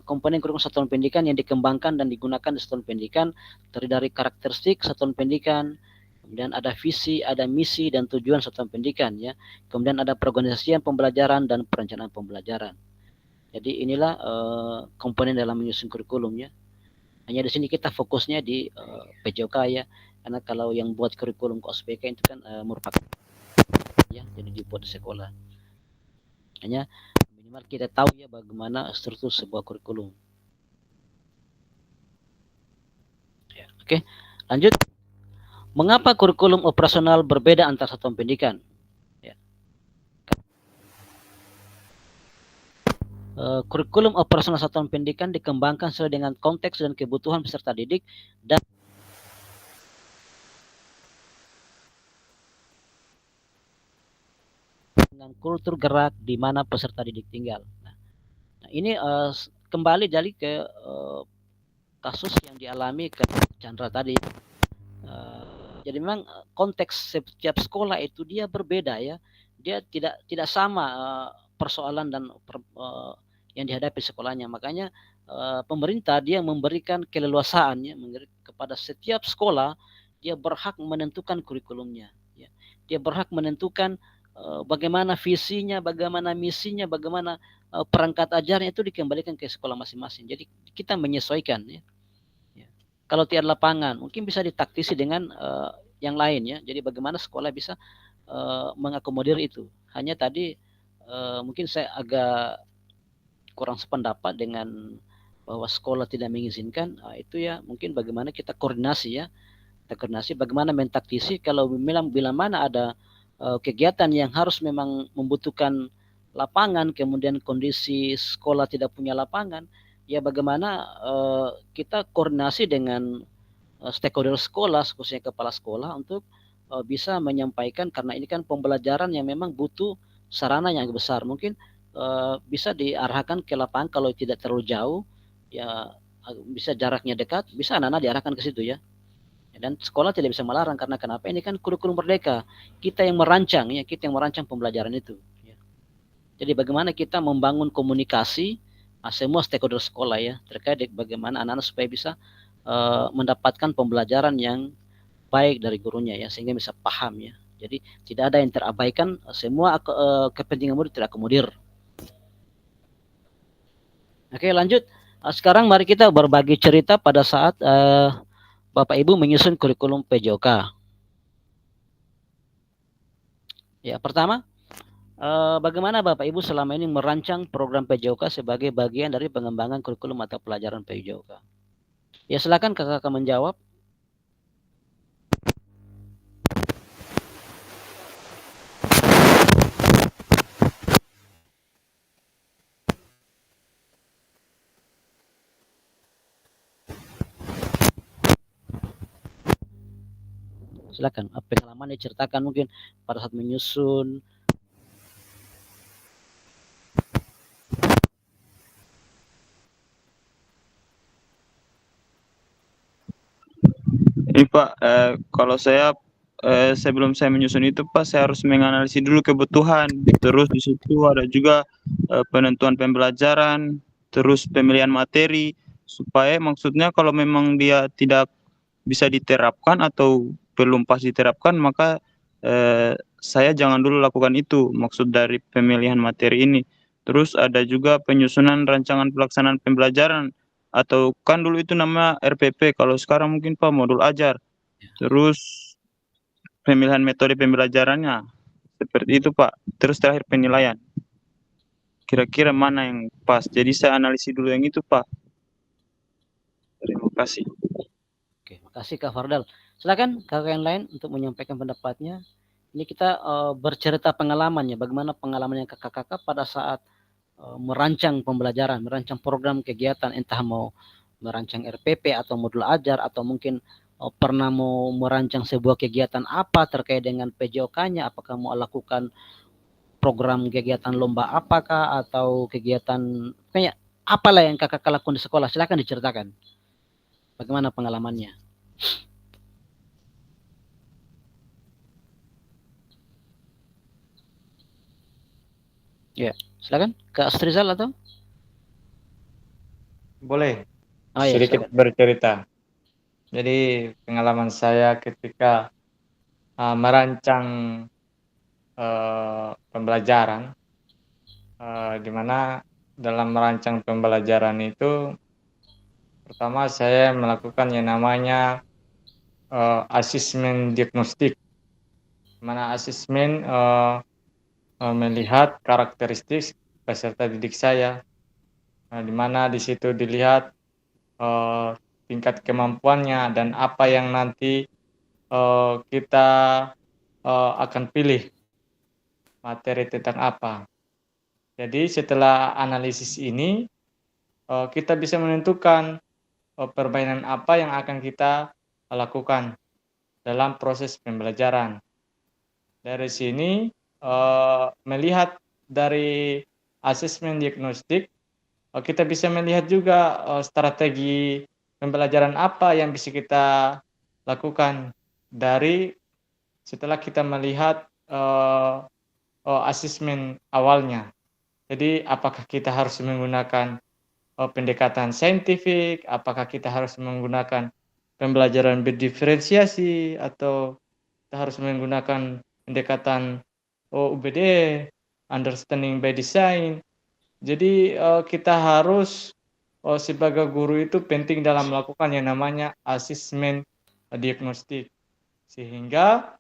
komponen kurikulum satuan pendidikan yang dikembangkan dan digunakan di satuan pendidikan, terdiri dari karakteristik satuan pendidikan, kemudian ada visi, ada misi dan tujuan satuan pendidikan ya. Kemudian ada perorganisasian pembelajaran dan perencanaan pembelajaran. Jadi inilah komponen dalam menyusun kurikulum ya. Hanya di sini kita fokusnya di PJOK ya, karena kalau yang buat kurikulum KOSPK itu kan merupakan ya, jadi dibuat di sekolah. Hanya minimal kita tahu ya bagaimana struktur sebuah kurikulum. Ya, oke, lanjut. Mengapa kurikulum operasional berbeda antar satuan pendidikan? Ya. Kurikulum operasional satuan pendidikan dikembangkan sesuai dengan konteks dan kebutuhan peserta didik dan dengan kultur gerak di mana peserta didik tinggal. Nah ini kembali dari ke kasus yang dialami ke Chandra tadi. Jadi memang konteks setiap sekolah itu dia berbeda ya. Dia tidak sama persoalan dan yang dihadapi sekolahnya. Makanya pemerintah dia memberikan keleluasaan ya, kepada setiap sekolah, dia berhak menentukan kurikulumnya. Ya. Dia berhak menentukan bagaimana visinya, bagaimana misinya, bagaimana perangkat ajarnya, itu dikembalikan ke sekolah masing-masing. Jadi kita menyesuaikan ya. Kalau tiada lapangan, mungkin bisa ditaktisi dengan yang lain ya. Jadi bagaimana sekolah bisa mengakomodir itu. Hanya tadi mungkin saya agak kurang sependapat dengan bahwa sekolah tidak mengizinkan. Itu ya mungkin bagaimana kita koordinasi ya. Kita koordinasi bagaimana mentaktisi kalau bila mana ada kegiatan yang harus memang membutuhkan lapangan, kemudian kondisi sekolah tidak punya lapangan, ya bagaimana kita koordinasi dengan stakeholder sekolah, khususnya kepala sekolah, untuk bisa menyampaikan, karena ini kan pembelajaran yang memang butuh sarana yang besar. Mungkin bisa diarahkan ke lapangan kalau tidak terlalu jauh, ya bisa jaraknya dekat, bisa anak-anak diarahkan ke situ ya. Dan sekolah tidak bisa melarang, karena kenapa? Ini kan kurikulum merdeka. Kita yang merancang ya, kita yang merancang pembelajaran itu. Ya. Jadi bagaimana kita membangun komunikasi semua stakeholder sekolah ya, terkait bagaimana anak-anak supaya bisa mendapatkan pembelajaran yang baik dari gurunya ya, sehingga bisa paham ya. Jadi tidak ada yang terabaikan, semua kepentingan murid terakomodir. Oke, lanjut. Sekarang mari kita berbagi cerita pada saat Bapak Ibu menyusun kurikulum PJOK. Ya, pertama, bagaimana Bapak Ibu selama ini merancang program PJOK sebagai bagian dari pengembangan kurikulum mata pelajaran PJOK? Ya, silakan kakak menjawab. Silakan, pengalaman diceritakan mungkin pada saat menyusun. Ini Pak, kalau saya sebelum saya menyusun itu Pak, saya harus menganalisis dulu kebutuhan. Terus di situ ada juga penentuan pembelajaran, terus pemilihan materi, supaya maksudnya kalau memang dia tidak bisa diterapkan atau belum pas diterapkan, maka saya jangan dulu lakukan itu, maksud dari pemilihan materi ini. Terus ada juga penyusunan rancangan pelaksanaan pembelajaran, atau kan dulu itu nama RPP, kalau sekarang mungkin Pak modul ajar. Terus pemilihan metode pembelajarannya, seperti itu Pak. Terus terakhir penilaian. Kira-kira mana yang pas? Jadi saya analisis dulu yang itu Pak. Terima kasih. Oke, makasih Kak Fardal. Silakan kakak yang lain untuk menyampaikan pendapatnya. Ini kita bercerita pengalamannya, bagaimana pengalamannya kakak-kakak pada saat merancang pembelajaran, merancang program kegiatan, entah mau merancang RPP atau modul ajar, atau mungkin pernah mau merancang sebuah kegiatan apa terkait dengan PJOK-nya, apakah mau lakukan program kegiatan lomba apakah atau kegiatan kayak apalah yang kakak lakukan di sekolah? Silakan diceritakan. Bagaimana pengalamannya? Ya, silakan Kak Astrizal atau? Boleh Oh ya, sedikit silakan. bercerita. Jadi pengalaman saya ketika merancang pembelajaran, di mana dalam merancang pembelajaran itu pertama saya melakukan yang namanya asesmen diagnostik, mana asesmen melihat karakteristik peserta didik saya, di mana di situ dilihat tingkat kemampuannya dan apa yang nanti kita akan pilih materi tentang apa. Jadi setelah analisis ini kita bisa menentukan permainan apa yang akan kita lakukan dalam proses pembelajaran. Dari sini melihat dari asesmen diagnostik, kita bisa melihat juga strategi pembelajaran apa yang bisa kita lakukan dari setelah kita melihat asesmen awalnya. Jadi apakah kita harus menggunakan pendekatan saintifik, apakah kita harus menggunakan pembelajaran berdiferensiasi, atau kita harus menggunakan pendekatan UBD, understanding by design. Jadi kita harus sebagai guru itu penting dalam melakukan yang namanya asesmen diagnostik, sehingga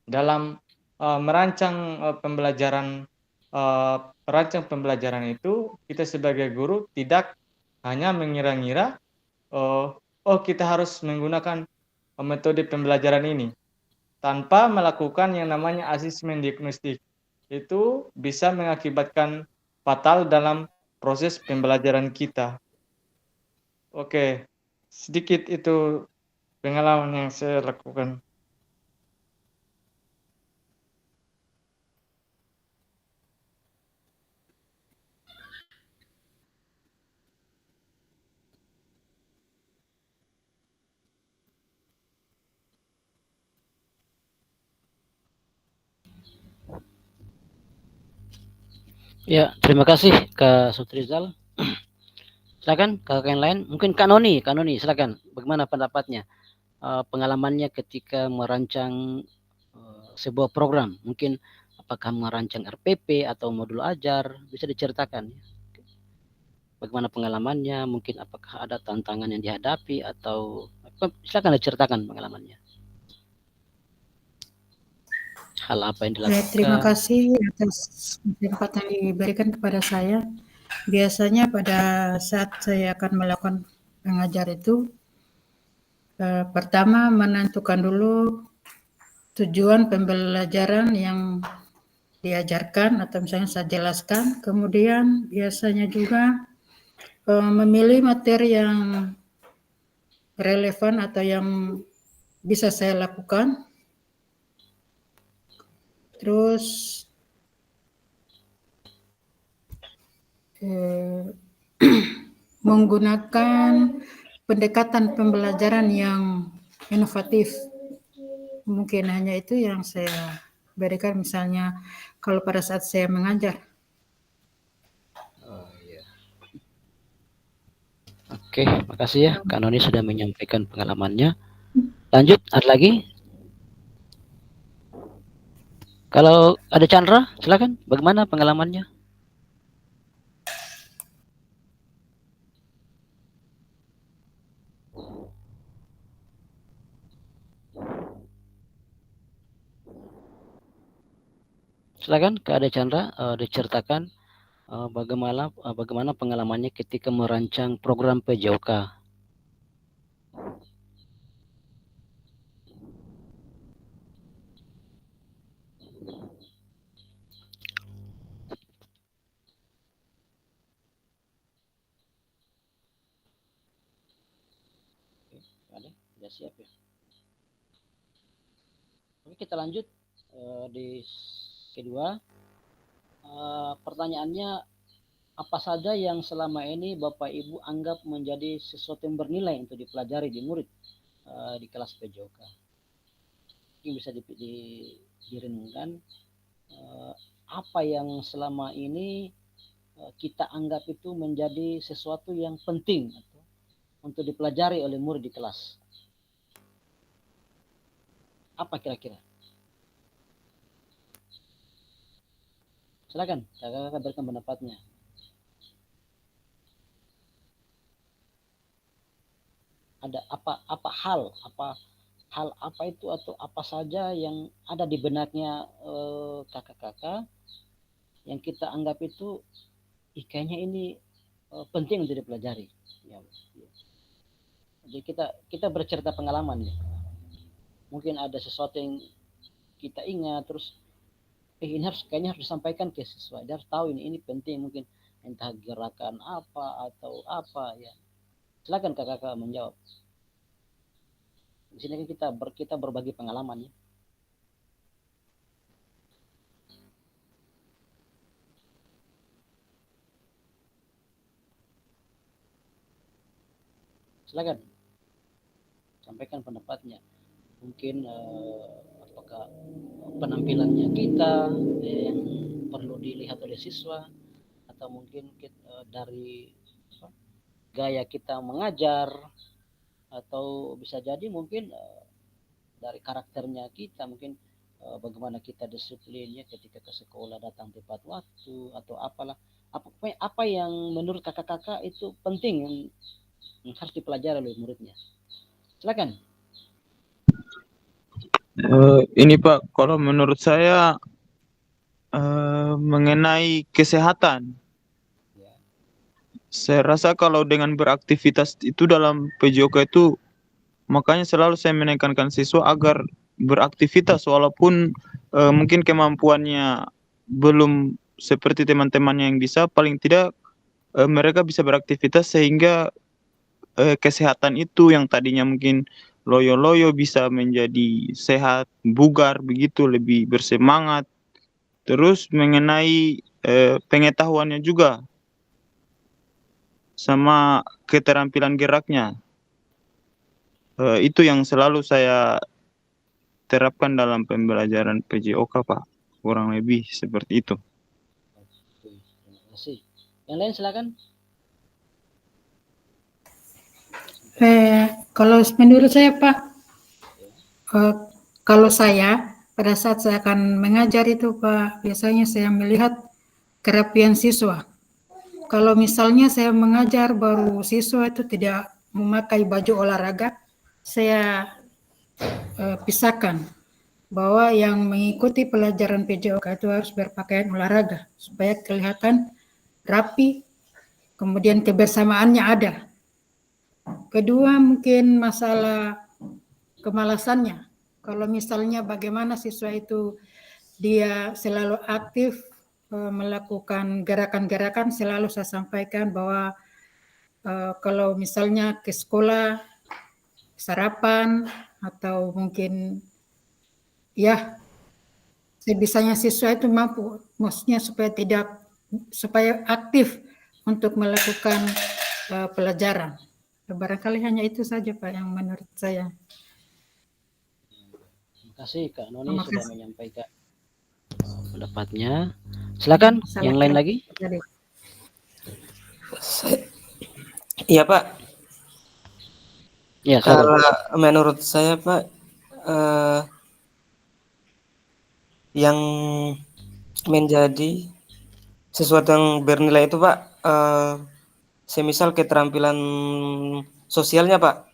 dalam merancang pembelajaran itu kita sebagai guru tidak hanya mengira-ngira kita harus menggunakan metode pembelajaran ini tanpa melakukan yang namanya asesmen diagnostik. Itu bisa mengakibatkan fatal dalam proses pembelajaran kita. Oke, sedikit itu pengalaman yang saya lakukan. Ya, terima kasih Kak Sutrizal. Silakan kakak yang lain. Mungkin Kak Noni, silakan. Bagaimana pendapatnya? Pengalamannya ketika merancang sebuah program. Mungkin apakah merancang RPP atau modul ajar, bisa diceritakan. Bagaimana pengalamannya? Mungkin apakah ada tantangan yang dihadapi atau silakan diceritakan pengalamannya. Hal apa yang dilakukan? Terima kasih atas kesempatan yang diberikan kepada saya. Biasanya pada saat saya akan melakukan mengajar itu, pertama menentukan dulu tujuan pembelajaran yang diajarkan atau misalnya saya jelaskan. Kemudian biasanya juga memilih materi yang relevan atau yang bisa saya lakukan. Terus menggunakan pendekatan pembelajaran yang inovatif. Mungkin hanya itu yang saya berikan, misalnya kalau pada saat saya mengajar. Oke, makasih ya Kak Noni sudah menyampaikan pengalamannya. Lanjut, ada lagi? Kalau ada Chandra, silakan. Bagaimana pengalamannya? Silakan Kak Ade Chandra diceritakan bagaimana pengalamannya ketika merancang program PJOK. Sudah siap ya. Oke, kita lanjut di kedua. pertanyaannya, apa saja yang selama ini Bapak Ibu anggap menjadi sesuatu yang bernilai untuk dipelajari di murid di kelas PJOK? Mungkin bisa direnungkan apa yang selama ini kita anggap itu menjadi sesuatu yang penting untuk dipelajari oleh murid di kelas. Apa kira-kira? Silakan, kakak berikan pendapatnya. Ada apa hal apa itu atau apa saja yang ada di benaknya kakak-kakak yang kita anggap itu kayaknya ini penting untuk dipelajari. Ya. Jadi kita bercerita pengalaman ya. Mungkin ada sesuatu yang kita ingat terus ini kayaknya harus disampaikan ke siswa. Dia harus tahu ini penting, mungkin entah gerakan apa atau apa ya. Silakan kakak-kakak menjawab. Di sini kan kita berbagi pengalaman ya. Silakan sampaikan pendapatnya. Mungkin apakah penampilannya kita yang perlu dilihat oleh siswa, atau mungkin dari gaya kita mengajar, atau bisa jadi mungkin dari karakternya kita, mungkin bagaimana kita disiplinnya ketika ke sekolah datang tepat waktu atau apalah, apa yang menurut kakak-kakak itu penting yang harus dipelajari oleh muridnya. Silakan. Ini Pak, kalau menurut saya mengenai kesehatan, saya rasa kalau dengan beraktivitas itu dalam PJOK itu, makanya selalu saya menekankan siswa agar beraktivitas walaupun mungkin kemampuannya belum seperti teman-temannya yang bisa, paling tidak mereka bisa beraktivitas sehingga kesehatan itu yang tadinya mungkin loyo-loyo bisa menjadi sehat, bugar begitu, lebih bersemangat. Terus mengenai pengetahuannya juga sama keterampilan geraknya. Itu yang selalu saya terapkan dalam pembelajaran PJOK, Pak. Kurang lebih seperti itu. Terima kasih. Yang lain silakan. Kalau menurut saya Pak, kalau saya pada saat saya akan mengajar itu Pak, biasanya saya melihat kerapian siswa. Kalau misalnya saya mengajar baru siswa itu tidak memakai baju olahraga, saya pisahkan bahwa yang mengikuti pelajaran PJOK itu harus berpakaian olahraga supaya kelihatan rapi, kemudian kebersamaannya ada. Kedua mungkin masalah kemalasannya. Kalau misalnya bagaimana siswa itu dia selalu aktif melakukan gerakan-gerakan, selalu saya sampaikan bahwa kalau misalnya ke sekolah sarapan atau mungkin ya sebisanya siswa itu mampu, maksudnya supaya aktif untuk melakukan pelajaran. Barangkali hanya itu saja Pak yang menurut saya. Terima kasih Kak Noni sudah menyampaikan pendapatnya. Silakan yang lain lagi. Iya Pak. Ya, kalau menurut saya Pak, yang menjadi sesuatu yang bernilai itu Pak, semisal keterampilan sosialnya Pak.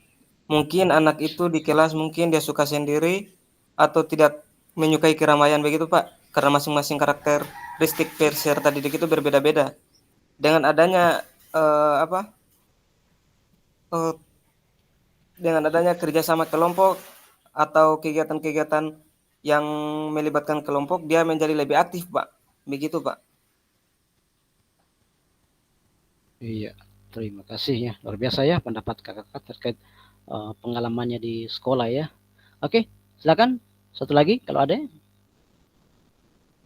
Mungkin anak itu di kelas mungkin dia suka sendiri atau tidak menyukai keramaian begitu Pak, karena masing-masing karakteristik peserta didik itu berbeda-beda. Dengan adanya dengan adanya kerjasama kelompok atau kegiatan-kegiatan yang melibatkan kelompok, dia menjadi lebih aktif Pak, begitu Pak. Iya, terima kasih ya, luar biasa ya pendapat kakak terkait pengalamannya di sekolah ya. Oke, silakan satu lagi kalau ada.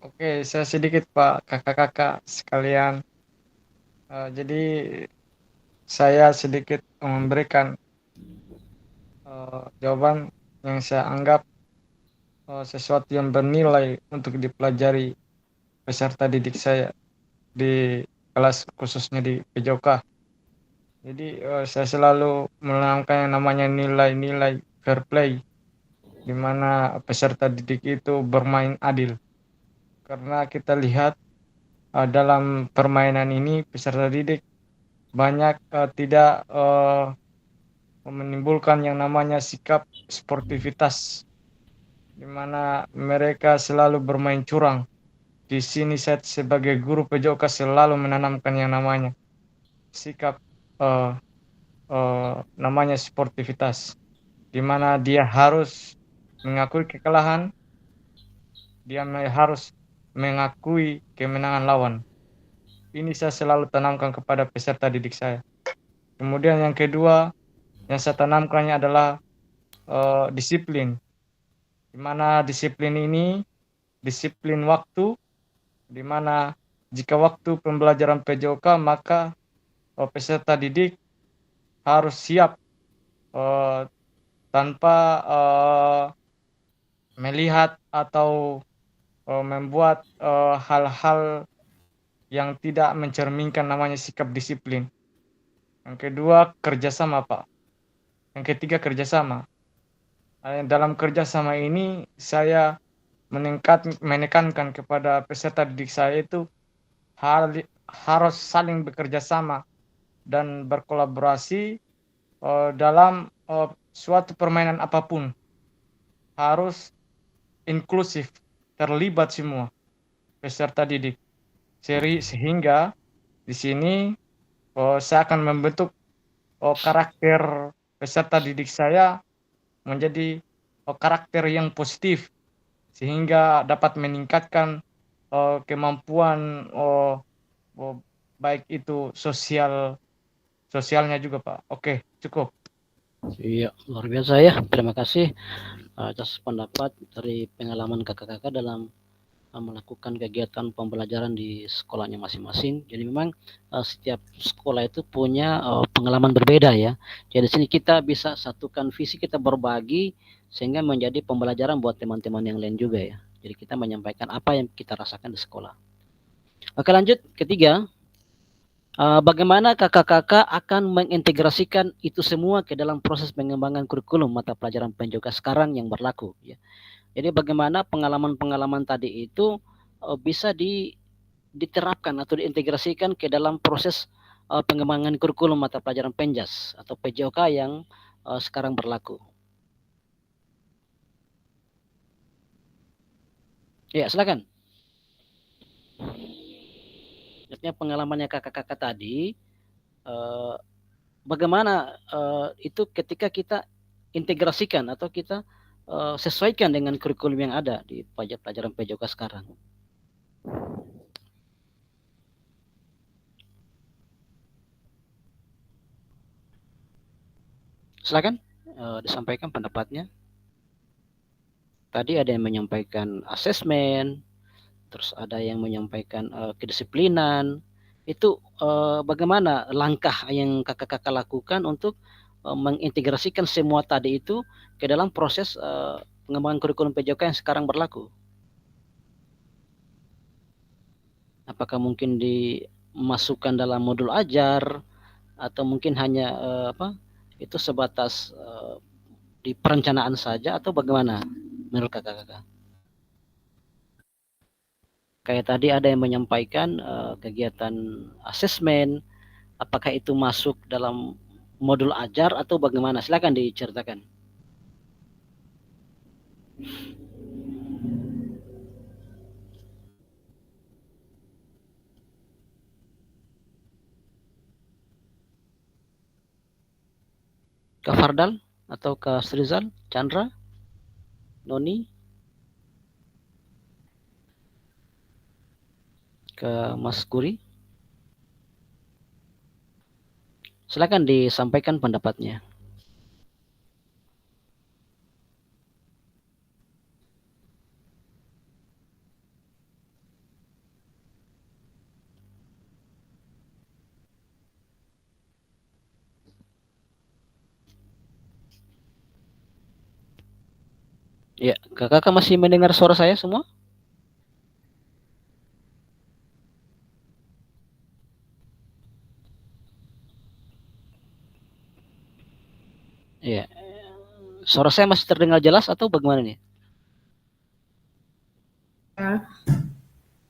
Oke, saya sedikit Pak, kakak-kakak sekalian. Jadi saya sedikit memberikan jawaban yang saya anggap sesuatu yang bernilai untuk dipelajari peserta didik saya di kelas khususnya di PJOK. Jadi saya selalu menanamkan yang namanya nilai-nilai fair play, di mana peserta didik itu bermain adil. Karena kita lihat dalam permainan ini peserta didik banyak tidak menimbulkan yang namanya sikap sportivitas, di mana mereka selalu bermain curang. Di sini saya sebagai guru PJOK selalu menanamkan yang namanya sikap namanya sportivitas, di mana dia harus mengakui kekalahan, dia harus mengakui kemenangan lawan. Ini saya selalu tanamkan kepada peserta didik saya. Kemudian yang kedua yang saya tanamkannya adalah disiplin, di mana disiplin ini disiplin waktu, di mana jika waktu pembelajaran PJOK maka peserta didik harus siap tanpa melihat atau membuat hal-hal yang tidak mencerminkan namanya sikap disiplin. Yang kedua, kerjasama Pak. Yang ketiga, kerjasama. Dalam kerjasama ini saya menekankan kepada peserta didik saya itu harus saling bekerja sama dan berkolaborasi dalam suatu permainan apapun. Harus inklusif, terlibat semua peserta didik. Sehingga di sini saya akan membentuk karakter peserta didik saya menjadi karakter yang positif, sehingga dapat meningkatkan kemampuan baik itu sosialnya juga Pak. Oke, cukup. Iya, luar biasa ya. Terima kasih atas pendapat dari pengalaman kakak-kakak dalam melakukan kegiatan pembelajaran di sekolahnya masing-masing. Jadi memang setiap sekolah itu punya pengalaman berbeda ya. Jadi di sini kita bisa satukan visi, kita berbagi sehingga menjadi pembelajaran buat teman-teman yang lain juga ya. Jadi kita menyampaikan apa yang kita rasakan di sekolah. Oke, lanjut ketiga. Bagaimana kakak-kakak akan mengintegrasikan itu semua ke dalam proses pengembangan kurikulum mata pelajaran PJOK sekarang yang berlaku ya. Jadi bagaimana pengalaman-pengalaman tadi itu bisa diterapkan atau diintegrasikan ke dalam proses pengembangan kurikulum mata pelajaran Penjas atau PJOK yang sekarang berlaku. Ya, silakan. Artinya pengalamannya kakak-kakak tadi, bagaimana itu ketika kita integrasikan atau kita sesuaikan dengan kurikulum yang ada di pelajaran PJOK sekarang. Silakan disampaikan pendapatnya. Tadi ada yang menyampaikan asesmen, terus ada yang menyampaikan kedisiplinan. Itu bagaimana langkah yang kakak-kakak lakukan untuk mengintegrasikan semua tadi itu ke dalam proses pengembangan kurikulum PJOK yang sekarang berlaku? Apakah mungkin dimasukkan dalam modul ajar atau mungkin hanya itu sebatas di perencanaan saja atau bagaimana menurut kakak-kakak? Kayak tadi ada yang menyampaikan kegiatan asesmen, apakah itu masuk dalam modul ajar atau bagaimana? Silakan diceritakan. Kak Fardal atau Kak Srizal, Chandra, Noni, ke Mas Kuri. Silakan disampaikan pendapatnya. Ya, kakak masih mendengar suara saya semua? Iya. Suara saya masih terdengar jelas atau bagaimana nih? Ya,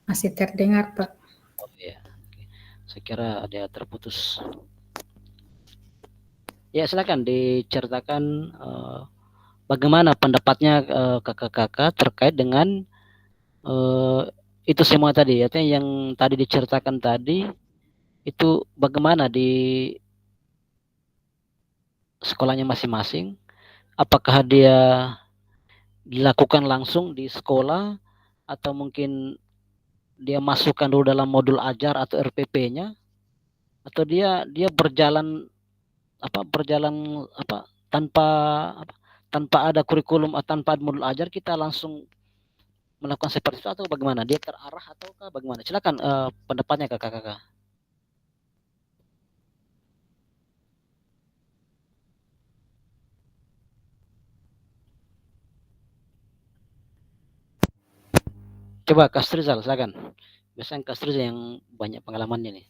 masih terdengar, Pak. Oh iya. Oke. Saya kira ada terputus. Ya, silakan diceritakan bagaimana pendapatnya kakak-kakak terkait dengan itu semua tadi, artinya yang tadi diceritakan tadi itu bagaimana di sekolahnya masing-masing? Apakah dia dilakukan langsung di sekolah atau mungkin dia masukkan dulu dalam modul ajar atau RPP-nya atau dia berjalan tanpa tanpa ada kurikulum atau tanpa modul ajar kita langsung melakukan seperti itu atau bagaimana? Dia terarah ataukah bagaimana? Silakan pendapatnya kakak-kakak. Coba Kastrizal, silakan. Biasanya Kastrizal yang banyak pengalamannya nih.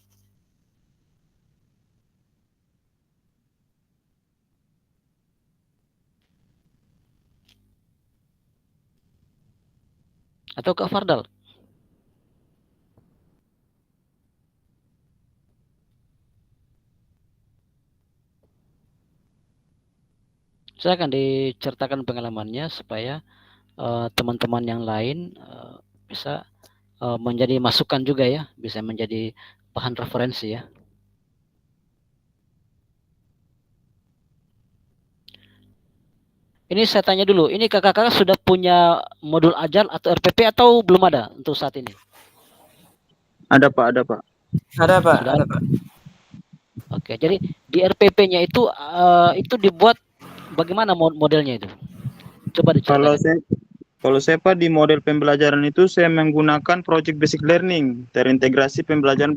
Atau Kak Fardal. Silakan diceritakan pengalamannya supaya teman-teman yang lain bisa menjadi masukan juga ya, bisa menjadi bahan referensi ya. Ini saya tanya dulu, ini kakak-kakak sudah punya modul ajar atau RPP atau belum ada untuk saat ini? Ada Pak, ada Pak. Ada Pak, Sudah ada ada. Pak. Oke, jadi di RPP-nya itu dibuat bagaimana modelnya itu? Coba Kalau diceritakan. saya Pak di model pembelajaran itu saya menggunakan project basic learning, terintegrasi pembelajaran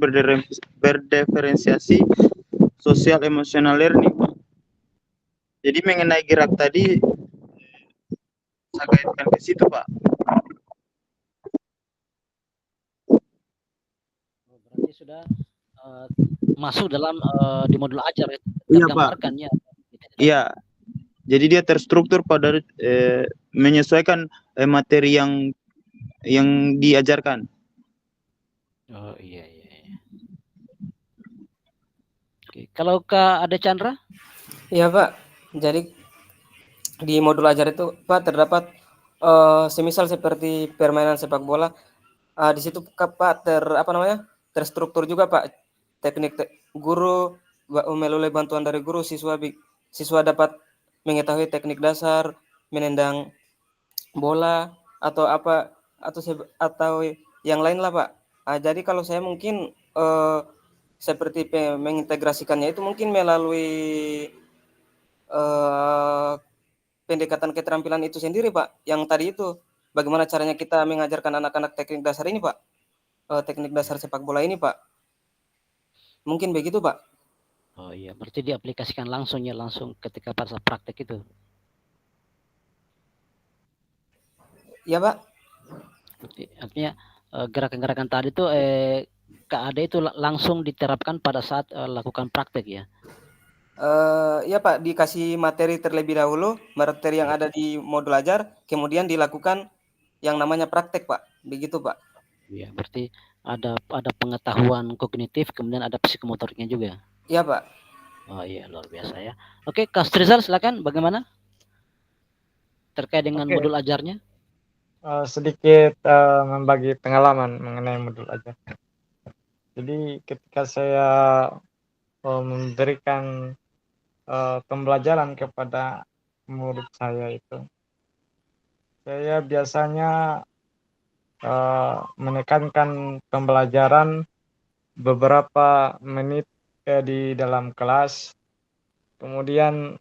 berdiferensiasi sosial emosional learning. Jadi mengenai gerak tadi saya kaitkan ke situ Pak. Berarti sudah masuk dalam di modul ajar ya, Iya Pak. tergambarkan ya. Iya. Jadi dia terstruktur pada menyesuaikan materi yang diajarkan. Oh iya. Oke. Kalau Kak Ade Chandra? Iya Pak. Jadi di modul ajar itu Pak terdapat semisal seperti permainan sepak bola. Di situ Pak terstruktur juga Pak teknik guru melalui bantuan dari guru siswa dapat mengetahui teknik dasar menendang bola atau atau yang lain lah Pak. Jadi kalau saya mungkin seperti mengintegrasikannya itu mungkin melalui pendekatan keterampilan itu sendiri Pak. Yang tadi itu bagaimana caranya kita mengajarkan anak-anak teknik dasar ini Pak. Teknik dasar sepak bola ini Pak. Mungkin begitu Pak. Oh iya, berarti diaplikasikan langsung ketika pada praktek itu. Iya Pak. Artinya gerakan-gerakan tadi itu Kak Ade itu langsung diterapkan pada saat lakukan praktek ya. Ya Pak, dikasih materi terlebih dahulu, materi yang ada di modul ajar, kemudian dilakukan yang namanya praktek Pak. Begitu Pak. Iya, berarti ada pengetahuan kognitif, kemudian ada psikomotoriknya juga. Iya Pak. Oh iya, luar biasa ya. Oke, Kak Strizal silakan bagaimana terkait dengan modul ajarnya? Sedikit membagi pengalaman mengenai modul ajar. Jadi ketika saya memberikan pembelajaran kepada murid saya itu, saya biasanya menekankan pembelajaran beberapa menit di dalam kelas, kemudian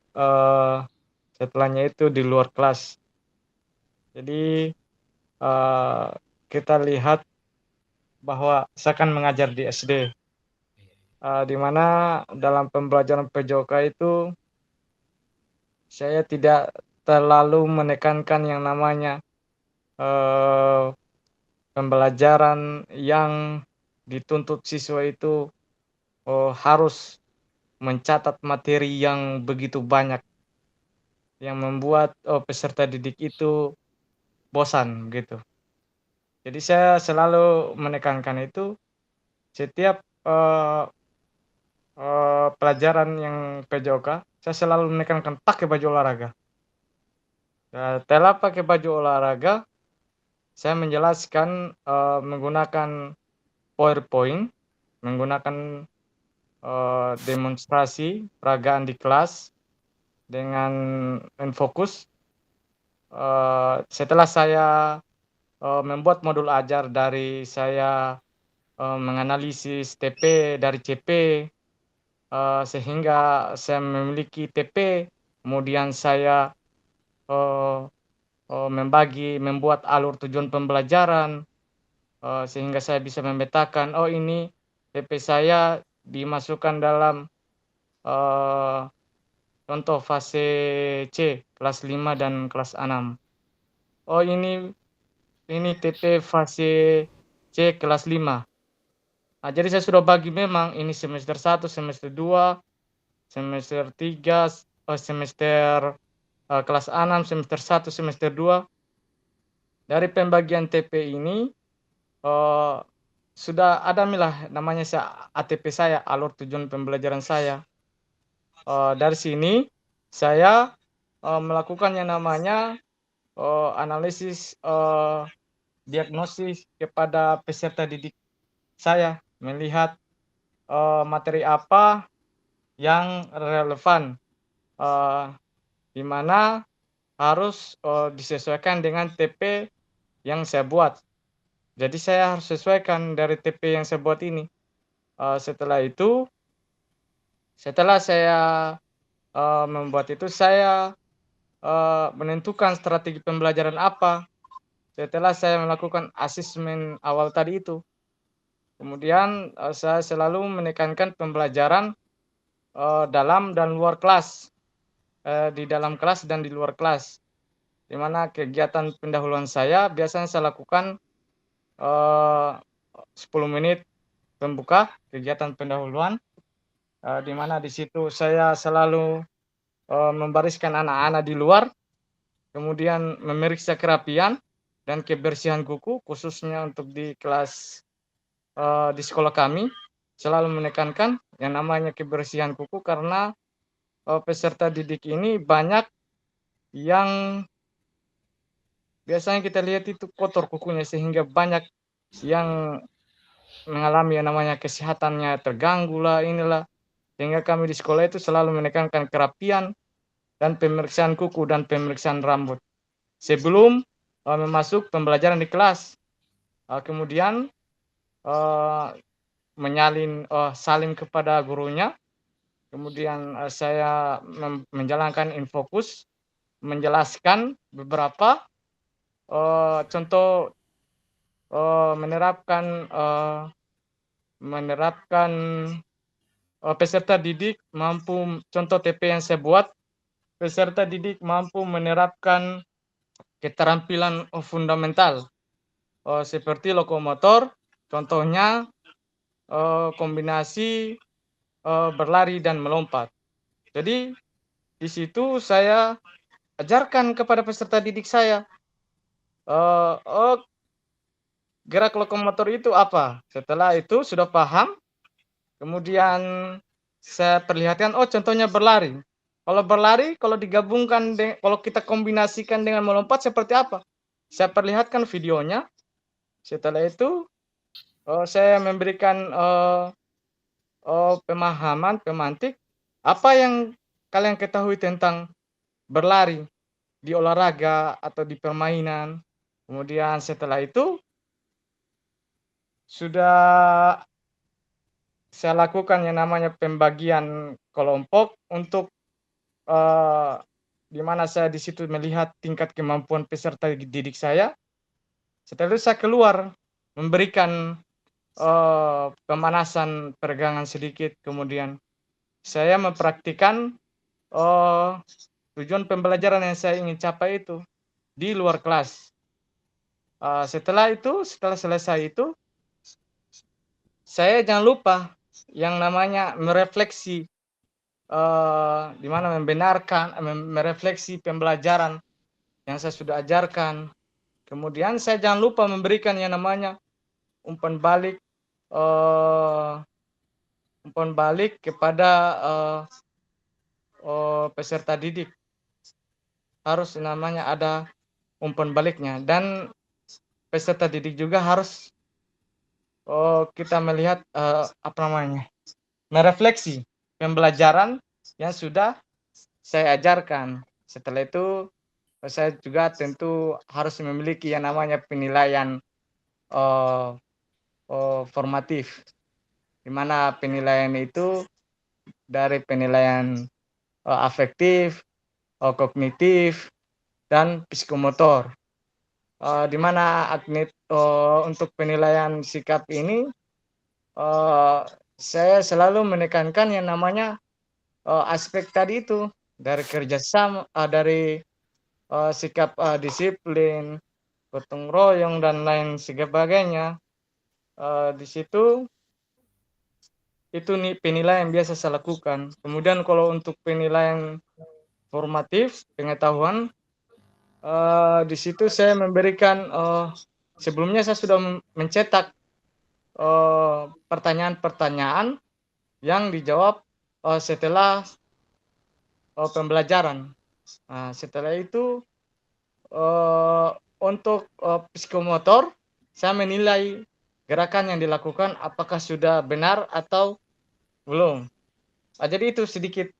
setelahnya itu di luar kelas. Jadi kita lihat bahwa saya kan mengajar di SD, di mana dalam pembelajaran PJOK itu saya tidak terlalu menekankan yang namanya pembelajaran yang dituntut siswa itu harus mencatat materi yang begitu banyak, yang membuat peserta didik itu bosan gitu. Jadi saya selalu menekankan itu setiap pelajaran yang PJOK, saya selalu menekankan pakai baju olahraga. Setelah pakai baju olahraga, saya menjelaskan menggunakan PowerPoint, menggunakan demonstrasi peragaan di kelas dengan Enfokus. Setelah saya membuat modul ajar dari saya menganalisis TP dari CP, sehingga saya memiliki TP, kemudian saya membuat alur tujuan pembelajaran, sehingga saya bisa memetakan, oh ini TP saya dimasukkan dalam contoh fase C, kelas 5 dan kelas 6. Oh ini TP fase C kelas 5. Nah, jadi saya sudah bagi memang ini semester 1, semester 2, semester 3, semester kelas 6, semester 1, semester 2. Dari pembagian TP ini sudah ada milah namanya ATP saya, alur tujuan pembelajaran saya. Dari sini saya melakukan yang namanya analisis diagnosis kepada peserta didik saya, melihat materi apa yang relevan, di mana harus disesuaikan dengan TP yang saya buat. Jadi saya harus sesuaikan dari TP yang saya buat ini. Setelah itu, setelah saya membuat itu, saya menentukan strategi pembelajaran apa. Setelah saya melakukan asesmen awal tadi itu, kemudian saya selalu menekankan pembelajaran dalam dan luar kelas, di dalam kelas dan di luar kelas, di mana kegiatan pendahuluan saya biasanya saya lakukan 10 menit pembuka kegiatan pendahuluan, di mana di situ saya selalu membariskan anak-anak di luar, kemudian memeriksa kerapian dan kebersihan kuku, khususnya untuk di kelas di sekolah kami selalu menekankan yang namanya kebersihan kuku, karena peserta didik ini banyak yang biasanya kita lihat itu kotor kukunya, sehingga banyak yang mengalami yang namanya kesehatannya terganggu lah, inilah, sehingga kami di sekolah itu selalu menekankan kerapian dan pemeriksaan kuku dan pemeriksaan rambut sebelum memasuk pembelajaran di kelas. Kemudian menyalin salim kepada gurunya, kemudian saya menjalankan Enfokus, menjelaskan beberapa contoh menerapkan peserta didik mampu, contoh TP yang saya buat, peserta didik mampu menerapkan keterampilan fundamental seperti lokomotor, contohnya kombinasi berlari dan melompat. Jadi di situ saya ajarkan kepada peserta didik saya gerak lokomotor itu apa. Setelah itu sudah paham, kemudian saya perlihatkan, oh contohnya berlari. Kalau berlari, kalau digabungkan, kalau kita kombinasikan dengan melompat seperti apa? Saya perlihatkan videonya. Setelah itu saya memberikan pemahaman, pemantik, apa yang kalian ketahui tentang berlari di olahraga atau di permainan. Kemudian setelah itu sudah saya lakukan yang namanya pembagian kelompok untuk di mana saya di situ melihat tingkat kemampuan peserta didik saya. Setelah itu saya keluar memberikan pemanasan peregangan sedikit, kemudian saya mempraktikkan tujuan pembelajaran yang saya ingin capai itu di luar kelas. Setelah selesai itu, saya jangan lupa yang namanya merefleksi, di mana membenarkan, merefleksi pembelajaran yang saya sudah ajarkan. Kemudian saya jangan lupa memberikan yang namanya umpan balik kepada peserta didik. Harus namanya ada umpan baliknya, dan peserta didik juga harus kita melihat merefleksi pembelajaran yang sudah saya ajarkan. Setelah itu saya juga tentu harus memiliki yang namanya penilaian formatif, di mana penilaian itu dari penilaian afektif, kognitif, dan psikomotor. Di mana untuk penilaian sikap ini saya selalu menekankan yang namanya aspek tadi itu, dari kerjasama, dari sikap disiplin, gotong royong, dan lain sebagainya. Di situ itu nih penilaian yang biasa saya lakukan. Kemudian kalau untuk penilaian formatif pengetahuan, di situ saya memberikan sebelumnya saya sudah mencetak pertanyaan-pertanyaan yang dijawab setelah pembelajaran. Setelah itu untuk psikomotor, saya menilai gerakan yang dilakukan apakah sudah benar atau belum. Jadi itu sedikit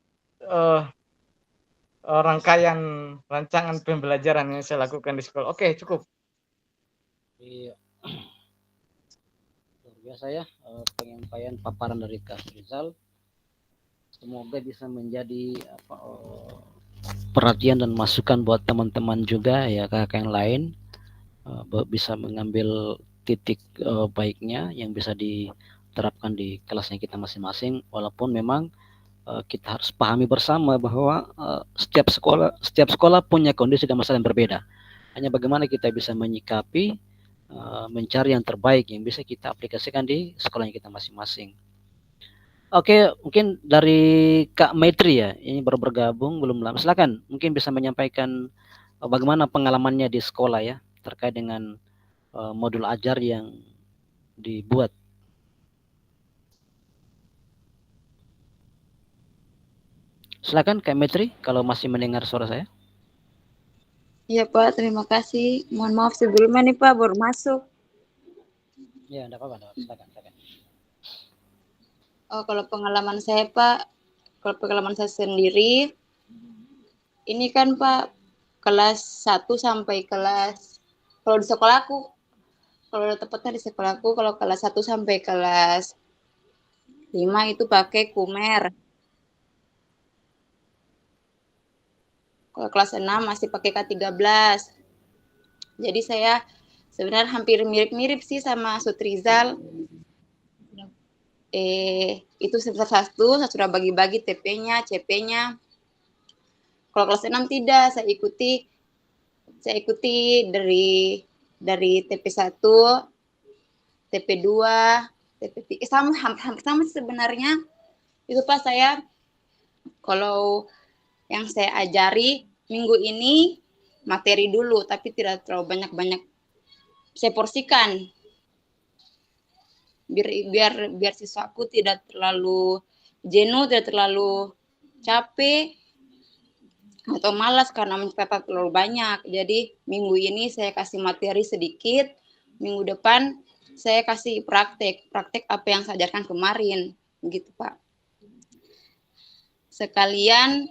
rangkaian rancangan pembelajaran yang saya lakukan di sekolah. Oke, cukup. Iya. Luar biasa ya penyampaian paparan dari Kak Rizal. Semoga bisa menjadi perhatian dan masukan buat teman-teman juga ya, kakak yang lain, bisa mengambil titik baiknya yang bisa diterapkan di kelasnya kita masing-masing. Walaupun memang kita harus pahami bersama bahwa setiap sekolah punya kondisi dan masalah yang berbeda. Hanya bagaimana kita bisa menyikapi, mencari yang terbaik yang bisa kita aplikasikan di sekolahnya kita masing-masing. Oke, mungkin dari Kak Maitri ya, ini baru bergabung belum lama. Silakan, mungkin bisa menyampaikan bagaimana pengalamannya di sekolah ya terkait dengan modul ajar yang dibuat. Silakan Kak Maitri kalau masih mendengar suara saya. Iya Pak, terima kasih. Mohon maaf sebelumnya nih Pak, baru masuk. Ya, enggak apa-apa, silakan. Oh, kalau pengalaman saya Pak, kalau pengalaman saya sendiri, ini kan Pak, kelas 1 sampai kelas, kalau di sekolahku, kalau tepatnya di sekolahku, kalau kelas 1 sampai kelas 5 itu pakai Kumer. Kalau kelas 6 masih pakai K13. Jadi saya sebenarnya hampir mirip-mirip sih sama Sutrizal. Itu semester 1 saya sudah bagi-bagi TP-nya, CP-nya. Kalau kelas 6 tidak, saya ikuti dari TP1, TP2, TP3, sama sebenarnya. Itu pas saya, kalau yang saya ajari minggu ini materi dulu, tapi tidak terlalu banyak-banyak saya porsikan. Biar siswaku tidak terlalu jenuh, tidak terlalu capek atau malas karena mencatat terlalu banyak. Jadi minggu ini saya kasih materi sedikit, minggu depan saya kasih praktek apa yang saya ajarkan kemarin, gitu Pak. Sekalian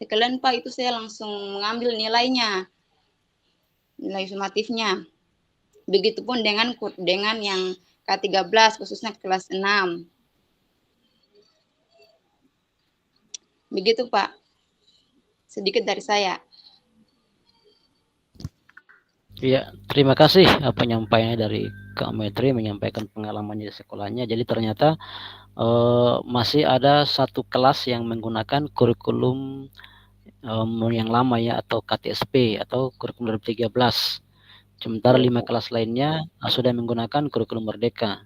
sekalian Pak, itu saya langsung mengambil nilai sumatifnya. Begitupun dengan yang K13 khususnya kelas 6. Begitu Pak. Sedikit dari saya. Iya, terima kasih penyampaiannya dari Kak Metri menyampaikan pengalamannya di sekolahnya. Jadi ternyata masih ada satu kelas yang menggunakan kurikulum yang lama ya, atau KTSP atau kurikulum 2013. Sementara 5 kelas lainnya sudah menggunakan kurikulum Merdeka.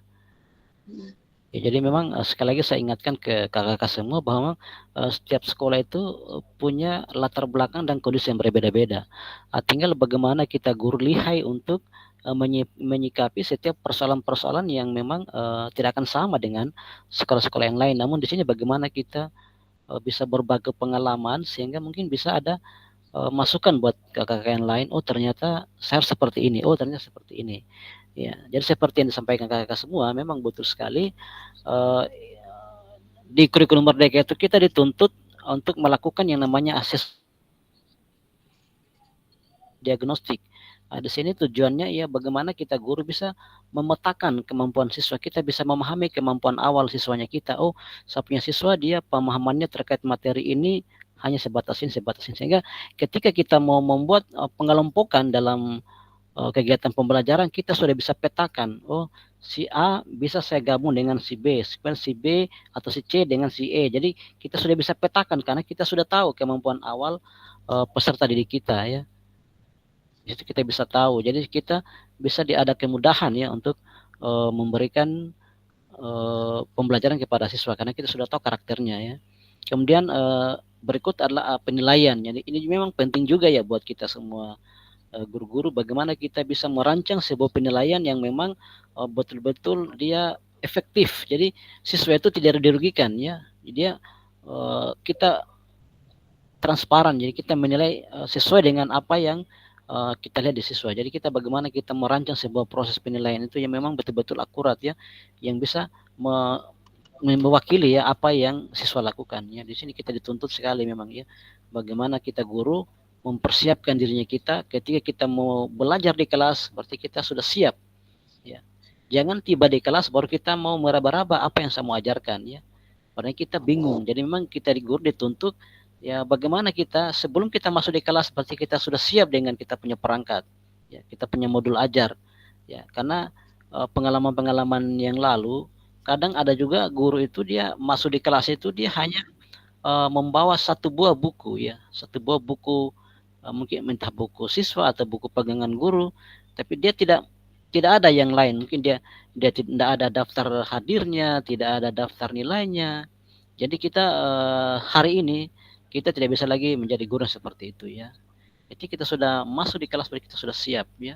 Ya, jadi memang sekali lagi saya ingatkan ke kakak-kakak semua bahwa setiap sekolah itu punya latar belakang dan kondisi yang berbeda-beda. Tinggal bagaimana kita guru lihai untuk menyikapi setiap persoalan-persoalan yang memang tidak akan sama dengan sekolah-sekolah yang lain. Namun di sini bagaimana kita bisa berbagi pengalaman sehingga mungkin bisa ada masukan buat kakak-kakak yang lain. Oh ternyata saya harus seperti ini. Oh ternyata seperti ini. Ya, jadi seperti yang disampaikan kakak-kakak semua, memang betul sekali di kurikulum Merdeka itu kita dituntut untuk melakukan yang namanya assessment diagnostik. Di sini tujuannya ya bagaimana kita guru bisa memetakan kemampuan siswa kita, bisa memahami kemampuan awal siswanya kita. Oh, saya punya siswa dia pemahamannya terkait materi ini hanya sebatas ini, sehingga ketika kita mau membuat pengelompokan dalam kegiatan pembelajaran, kita sudah bisa petakan. Oh, si A bisa saya gabung dengan si B, si B atau si C dengan si E. Jadi kita sudah bisa petakan karena kita sudah tahu kemampuan awal peserta didik kita ya. Itu kita bisa tahu. Jadi kita bisa ada kemudahan ya untuk memberikan pembelajaran kepada siswa karena kita sudah tahu karakternya ya. Kemudian berikut adalah penilaian. Jadi ini memang penting juga ya buat kita semua guru-guru, bagaimana kita bisa merancang sebuah penilaian yang memang betul-betul dia efektif. Jadi siswa itu tidak dirugikan ya. Jadi kita transparan. Jadi kita menilai sesuai dengan apa yang kita lihat di siswa. Jadi kita bagaimana kita merancang sebuah proses penilaian itu yang memang betul-betul akurat ya, yang bisa mewakili ya apa yang siswa lakukan ya. Di sini kita dituntut sekali memang ya, bagaimana kita guru mempersiapkan dirinya kita ketika kita mau belajar di kelas, berarti kita sudah siap ya. Jangan tiba di kelas baru kita mau meraba-raba apa yang saya mau ajarkan ya. Karena kita bingung. Jadi memang kita di guru dituntut ya bagaimana kita sebelum kita masuk di kelas berarti kita sudah siap dengan kita punya perangkat ya, kita punya modul ajar ya. Karena pengalaman-pengalaman yang lalu kadang ada juga guru itu dia masuk di kelas itu dia hanya membawa satu buah buku ya, satu buah buku mungkin entah buku siswa atau buku pegangan guru, tapi dia tidak ada yang lain. Mungkin dia tidak ada daftar hadirnya, tidak ada daftar nilainya. Jadi kita hari ini kita tidak bisa lagi menjadi guru seperti itu ya. Jadi kita sudah masuk di kelas, kita sudah siap ya.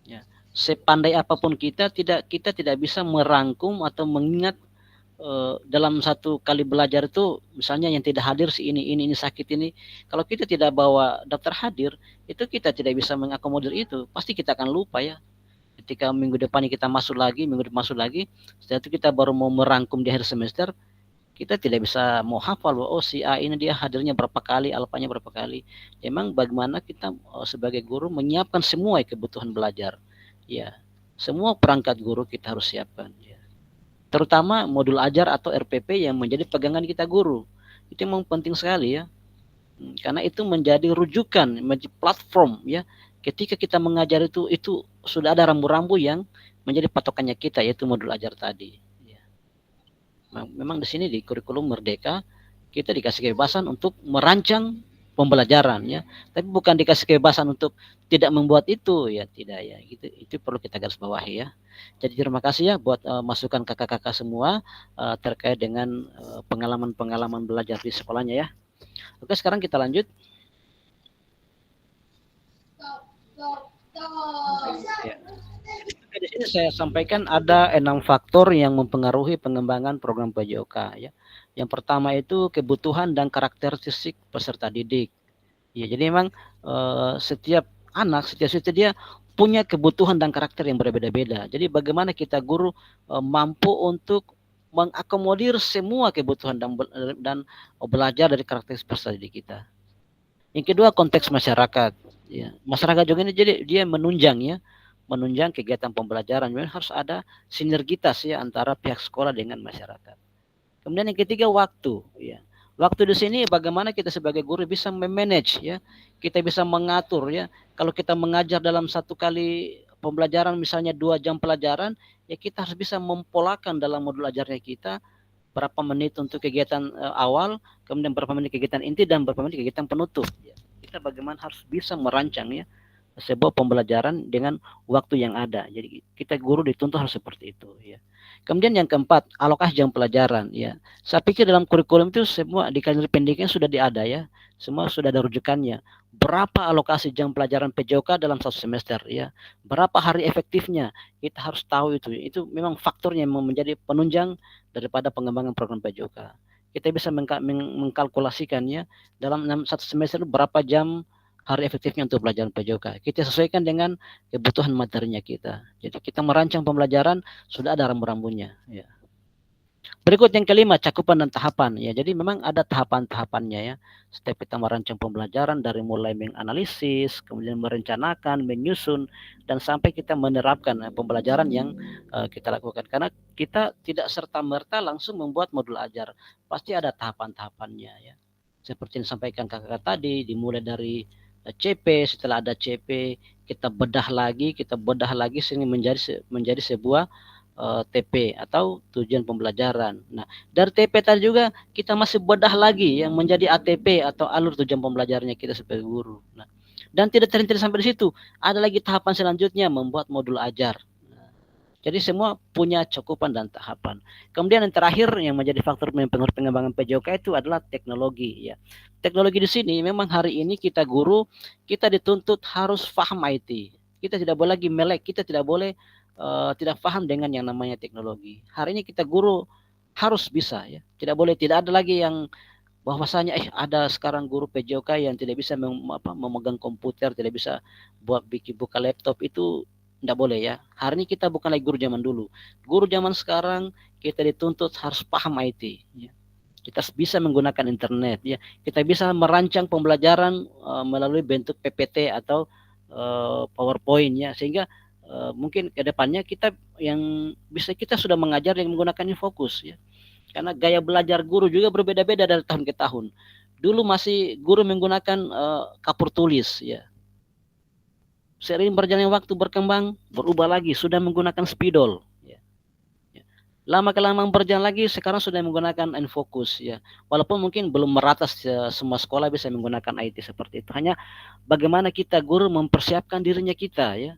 Ya. Sepandai apapun kita tidak bisa merangkum atau mengingat dalam satu kali belajar itu, misalnya yang tidak hadir si ini sakit ini. Kalau kita tidak bawa daftar hadir, itu kita tidak bisa mengakomodir itu. Pasti kita akan lupa ya. Ketika minggu depan kita masuk lagi, setelah itu kita baru mau merangkum di akhir semester, kita tidak bisa mau hafal bahwa oh si A ini dia hadirnya berapa kali, alfanya berapa kali. Memang bagaimana kita sebagai guru menyiapkan semua kebutuhan belajar. Ya, semua perangkat guru kita harus siapkan ya. Terutama modul ajar atau RPP yang menjadi pegangan kita guru. Itu memang penting sekali ya. Karena itu menjadi rujukan, menjadi platform ya. Ketika kita mengajar itu sudah ada rambu-rambu yang menjadi patokannya kita, yaitu modul ajar tadi. Memang di sini di kurikulum Merdeka kita dikasih kebebasan untuk merancang pembelajaran ya, tapi bukan dikasih kebebasan untuk tidak membuat itu ya, tidak ya. Itu perlu kita garis bawahi ya. Jadi terima kasih ya buat masukan kakak-kakak semua terkait dengan pengalaman-pengalaman belajar di sekolahnya ya. Oke, sekarang kita lanjut. Ya. Di sini saya sampaikan ada 6 faktor yang mempengaruhi pengembangan program PJOK ya. Yang pertama itu kebutuhan dan karakteristik peserta didik. Ya, jadi memang setiap anak, setiap siswa dia punya kebutuhan dan karakter yang berbeda-beda. Jadi bagaimana kita guru mampu untuk mengakomodir semua kebutuhan dan belajar dari karakteristik peserta didik kita. Yang kedua, konteks masyarakat. Ya, masyarakat juga ini jadi dia menunjang kegiatan pembelajaran. Memang harus ada sinergitas ya antara pihak sekolah dengan masyarakat. Kemudian yang ketiga, waktu ya. Waktu di sini bagaimana kita sebagai guru bisa memanage ya. Kita bisa mengatur ya. Kalau kita mengajar dalam satu kali pembelajaran misalnya 2 jam pelajaran, ya kita harus bisa mempolakan dalam modul ajarnya kita berapa menit untuk kegiatan awal, kemudian berapa menit kegiatan inti dan berapa menit kegiatan penutup. Ya. Kita bagaimana harus bisa merancang ya sebuah pembelajaran dengan waktu yang ada. Jadi kita guru dituntut harus seperti itu ya. Kemudian yang keempat, alokasi jam pelajaran ya. Saya pikir dalam kurikulum itu semua di kalender pendidikan sudah ada ya. Semua sudah ada rujukannya. Berapa alokasi jam pelajaran PJOK dalam 1 semester ya. Berapa hari efektifnya? Kita harus tahu itu. Itu memang faktornya yang menjadi penunjang daripada pengembangan program PJOK. Kita bisa mengkalkulasikannya dalam 1 semester berapa jam hari efektifnya untuk pelajaran PJOK. Kita sesuaikan dengan kebutuhan materinya kita. Jadi kita merancang pembelajaran sudah ada rambu-rambunya. Ya. Berikut yang kelima, cakupan dan tahapan. Ya, jadi memang ada tahapan-tahapannya ya. Setiap kita merancang pembelajaran dari mulai menganalisis, kemudian merencanakan, menyusun, dan sampai kita menerapkan pembelajaran yang kita lakukan. Karena kita tidak serta-merta langsung membuat modul ajar. Pasti ada tahapan-tahapannya ya. Seperti yang disampaikan kakak tadi, dimulai dari CP, setelah ada CP kita bedah lagi sehingga menjadi sebuah TP atau tujuan pembelajaran. Nah, dari TP tadi juga kita masih bedah lagi yang menjadi ATP atau alur tujuan pembelajarannya kita sebagai guru. Nah, dan tidak terhenti sampai di situ, ada lagi tahapan selanjutnya membuat modul ajar. Jadi semua punya cakupan dan tahapan. Kemudian yang terakhir yang menjadi faktor mempengaruhi pengembangan PJOK itu adalah teknologi ya. Teknologi di sini memang hari ini kita guru kita dituntut harus paham IT. Kita tidak boleh lagi melek, kita tidak boleh tidak paham dengan yang namanya teknologi. Hari ini kita guru harus bisa ya. Tidak ada lagi yang bahwasanya ada sekarang guru PJOK yang tidak bisa memegang komputer, tidak bisa buka laptop, itu tidak boleh ya. Hari ini kita bukan lagi guru zaman dulu. Guru zaman sekarang kita dituntut harus paham IT. Ya. Kita bisa menggunakan internet. Ya. Kita bisa merancang pembelajaran melalui bentuk PPT atau PowerPoint ya. Sehingga mungkin ke depannya kita sudah mengajar yang menggunakan Infokus ya. Karena gaya belajar guru juga berbeda-beda dari tahun ke tahun. Dulu masih guru menggunakan kapur tulis ya. Sering berjalannya waktu berkembang, berubah lagi, sudah menggunakan spidol. Ya. Lama kelamaan berjalan lagi, sekarang sudah menggunakan Infokus. Ya. Walaupun mungkin belum merata semua sekolah bisa menggunakan IT seperti itu. Hanya bagaimana kita guru mempersiapkan dirinya kita. Ya.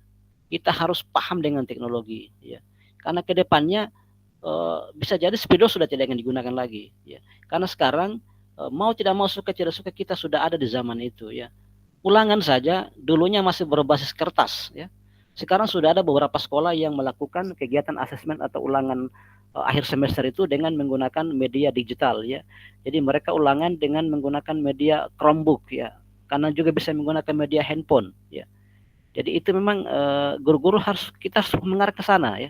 Kita harus paham dengan teknologi. Ya. Karena ke depannya bisa jadi spidol sudah tidak akan digunakan lagi. Ya. Karena sekarang mau tidak mau suka tidak suka kita sudah ada di zaman itu. Ya. Ulangan saja dulunya masih berbasis kertas ya. Sekarang sudah ada beberapa sekolah yang melakukan kegiatan asesmen atau ulangan akhir semester itu dengan menggunakan media digital ya. Jadi mereka ulangan dengan menggunakan media Chromebook ya. Karena juga bisa menggunakan media handphone ya. Jadi itu memang guru-guru kita harus mengarah ke sana ya.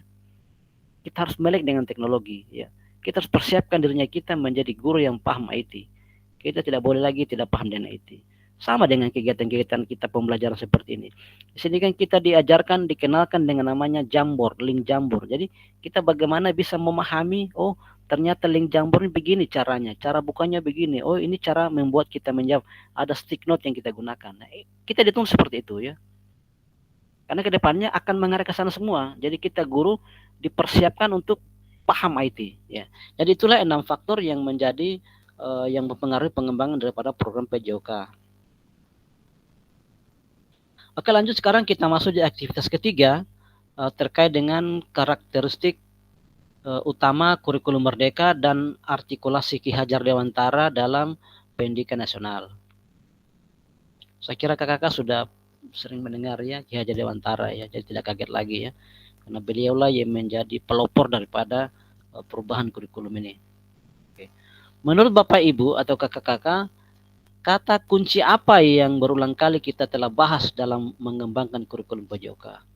Kita harus melek dengan teknologi ya. Kita harus persiapkan dirinya kita menjadi guru yang paham IT. Kita tidak boleh lagi tidak paham dengan IT. Sama dengan kegiatan-kegiatan kita pembelajaran seperti ini. Di sini kan kita dikenalkan dengan namanya Jamboard, link Jamboard. Jadi kita bagaimana bisa memahami, oh ternyata link Jamboard ini begini caranya, cara bukanya begini, oh ini cara membuat kita menjawab, ada stick note yang kita gunakan. Nah, kita dituntut seperti itu ya. Karena kedepannya akan mengarah ke sana semua. Jadi kita guru dipersiapkan untuk paham IT. Ya. Jadi itulah 6 faktor yang menjadi yang mempengaruhi pengembangan daripada program PJOK. Oke, lanjut sekarang kita masuk di aktivitas ketiga terkait dengan karakteristik utama kurikulum merdeka dan artikulasi Ki Hajar Dewantara dalam pendidikan nasional. Saya kira kakak-kakak sudah sering mendengar ya Ki Hajar Dewantara ya, jadi tidak kaget lagi ya, karena beliaulah yang menjadi pelopor daripada perubahan kurikulum ini. Oke. Menurut Bapak Ibu atau kakak-kakak, kata kunci apa yang berulang kali kita telah bahas dalam mengembangkan kurikulum PJOK?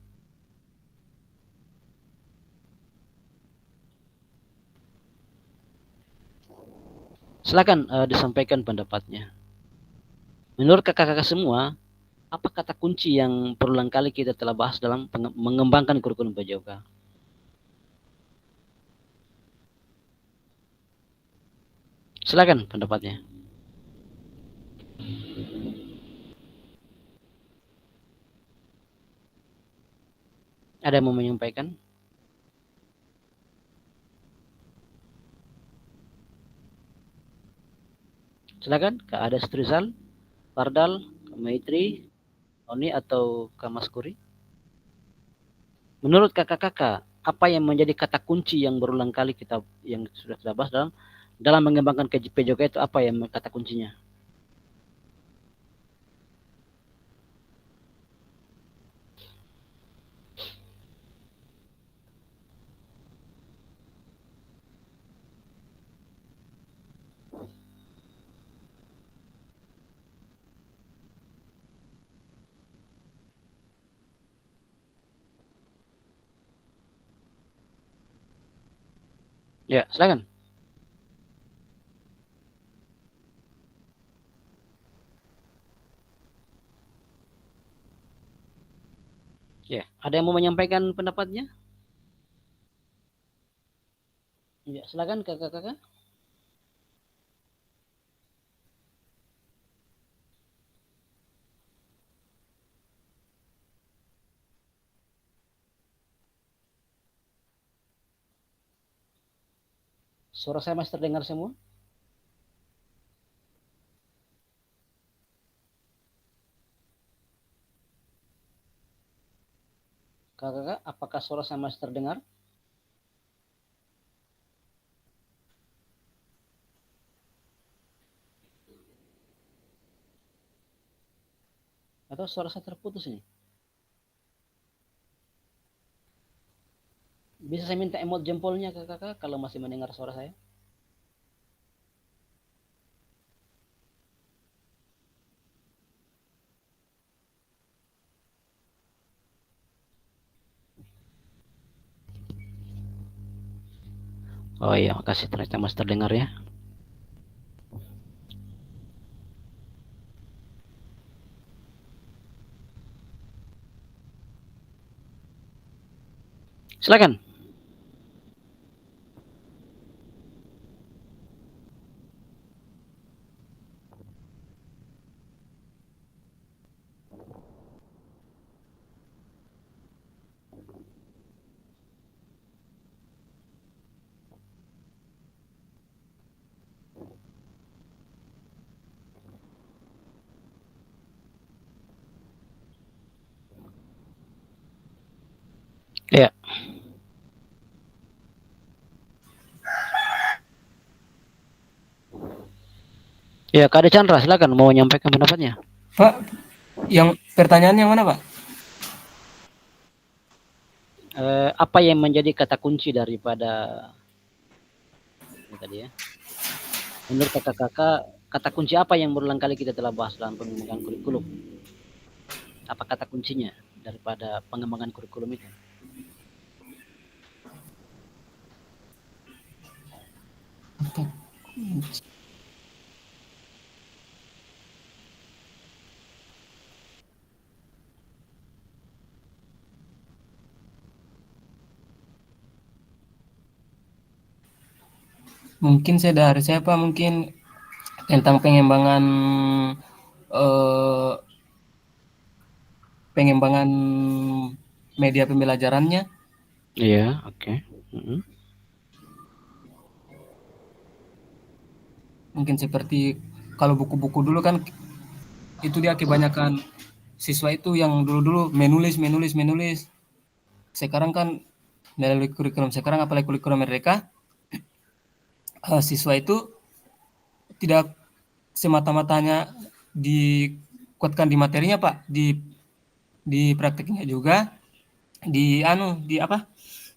Silakan disampaikan pendapatnya. Menurut kakak-kakak semua, apa kata kunci yang berulang kali kita telah bahas dalam mengembangkan kurikulum PJOK? Silakan pendapatnya. Ada yang mau menyampaikan? Silakan, Kak Ada Strizal, Pardal, Kak Maitri, Oni atau Kak Maskuri. Menurut kakak-kakak, apa yang menjadi kata kunci yang berulang kali yang sudah kita bahas dalam mengembangkan PJOK itu, apa yang kata kuncinya? Ya, silakan. Ya, ada yang mau menyampaikan pendapatnya? Ya, silakan kakak-kakak. Suara saya masih terdengar semua? Kakak-kakak, apakah suara saya masih terdengar? Atau suara saya terputus ini? Bisa saya minta emot jempolnya kakak-kakak kalau masih mendengar suara saya? Oh iya, makasih, ternyata masih terdengar ya. Silakan. Ya. Ya, Kak Ade Chandra, silakan mau menyampaikan pendapatnya. Pak, yang pertanyaan yang mana, Pak? Apa yang menjadi kata kunci daripada ini tadi ya? Menurut kakak-kakak, kata kunci apa yang berulang kali kita telah bahas dalam pengembangan kurikulum? Apa kata kuncinya daripada pengembangan kurikulum itu? Mungkin dari saya Pak, mungkin tentang pengembangan pengembangan media pembelajarannya. Iya, oke. Mungkin seperti kalau buku-buku dulu kan itu dia kebanyakan siswa itu yang dulu-dulu menulis. Sekarang kan melalui kurikulum sekarang, apalagi kurikulum mereka, siswa itu tidak semata-matanya dikuatkan di materinya Pak, di prakteknya juga,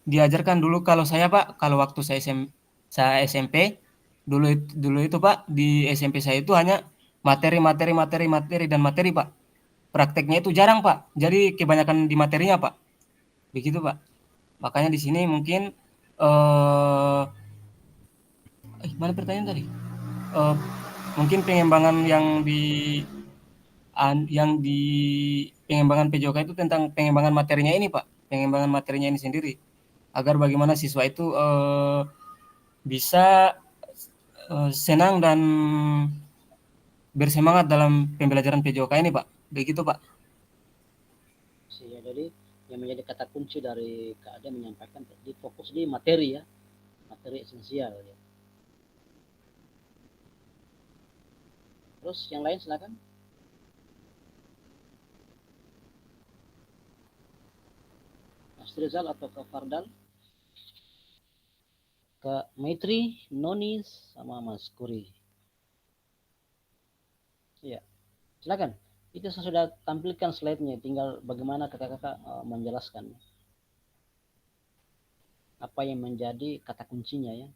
diajarkan dulu. Kalau saya Pak, kalau waktu saya SMP dulu itu Pak, di SMP saya itu hanya materi Pak. Prakteknya itu jarang Pak. Jadi kebanyakan di materinya Pak. Begitu Pak. Makanya di sini mungkin mana pertanyaan tadi? Mungkin pengembangan yang di pengembangan PJOK itu tentang pengembangan materinya ini Pak. Pengembangan materinya ini sendiri. Agar bagaimana siswa itu bisa senang dan bersemangat dalam pembelajaran PJOK ini Pak. Begitu Pak. Ya, jadi yang menjadi kata kunci dari Kak Ade menyampaikan tadi, fokus di materi ya, materi esensial ya. Terus yang lain silakan. Mas Rizal atau Kak Fardal? Kak Maitri, Noni, sama Mas Kuri. Ya, silakan. Itu saya sudah tampilkan slide-nya, tinggal bagaimana kakak-kakak menjelaskan apa yang menjadi kata kuncinya ya.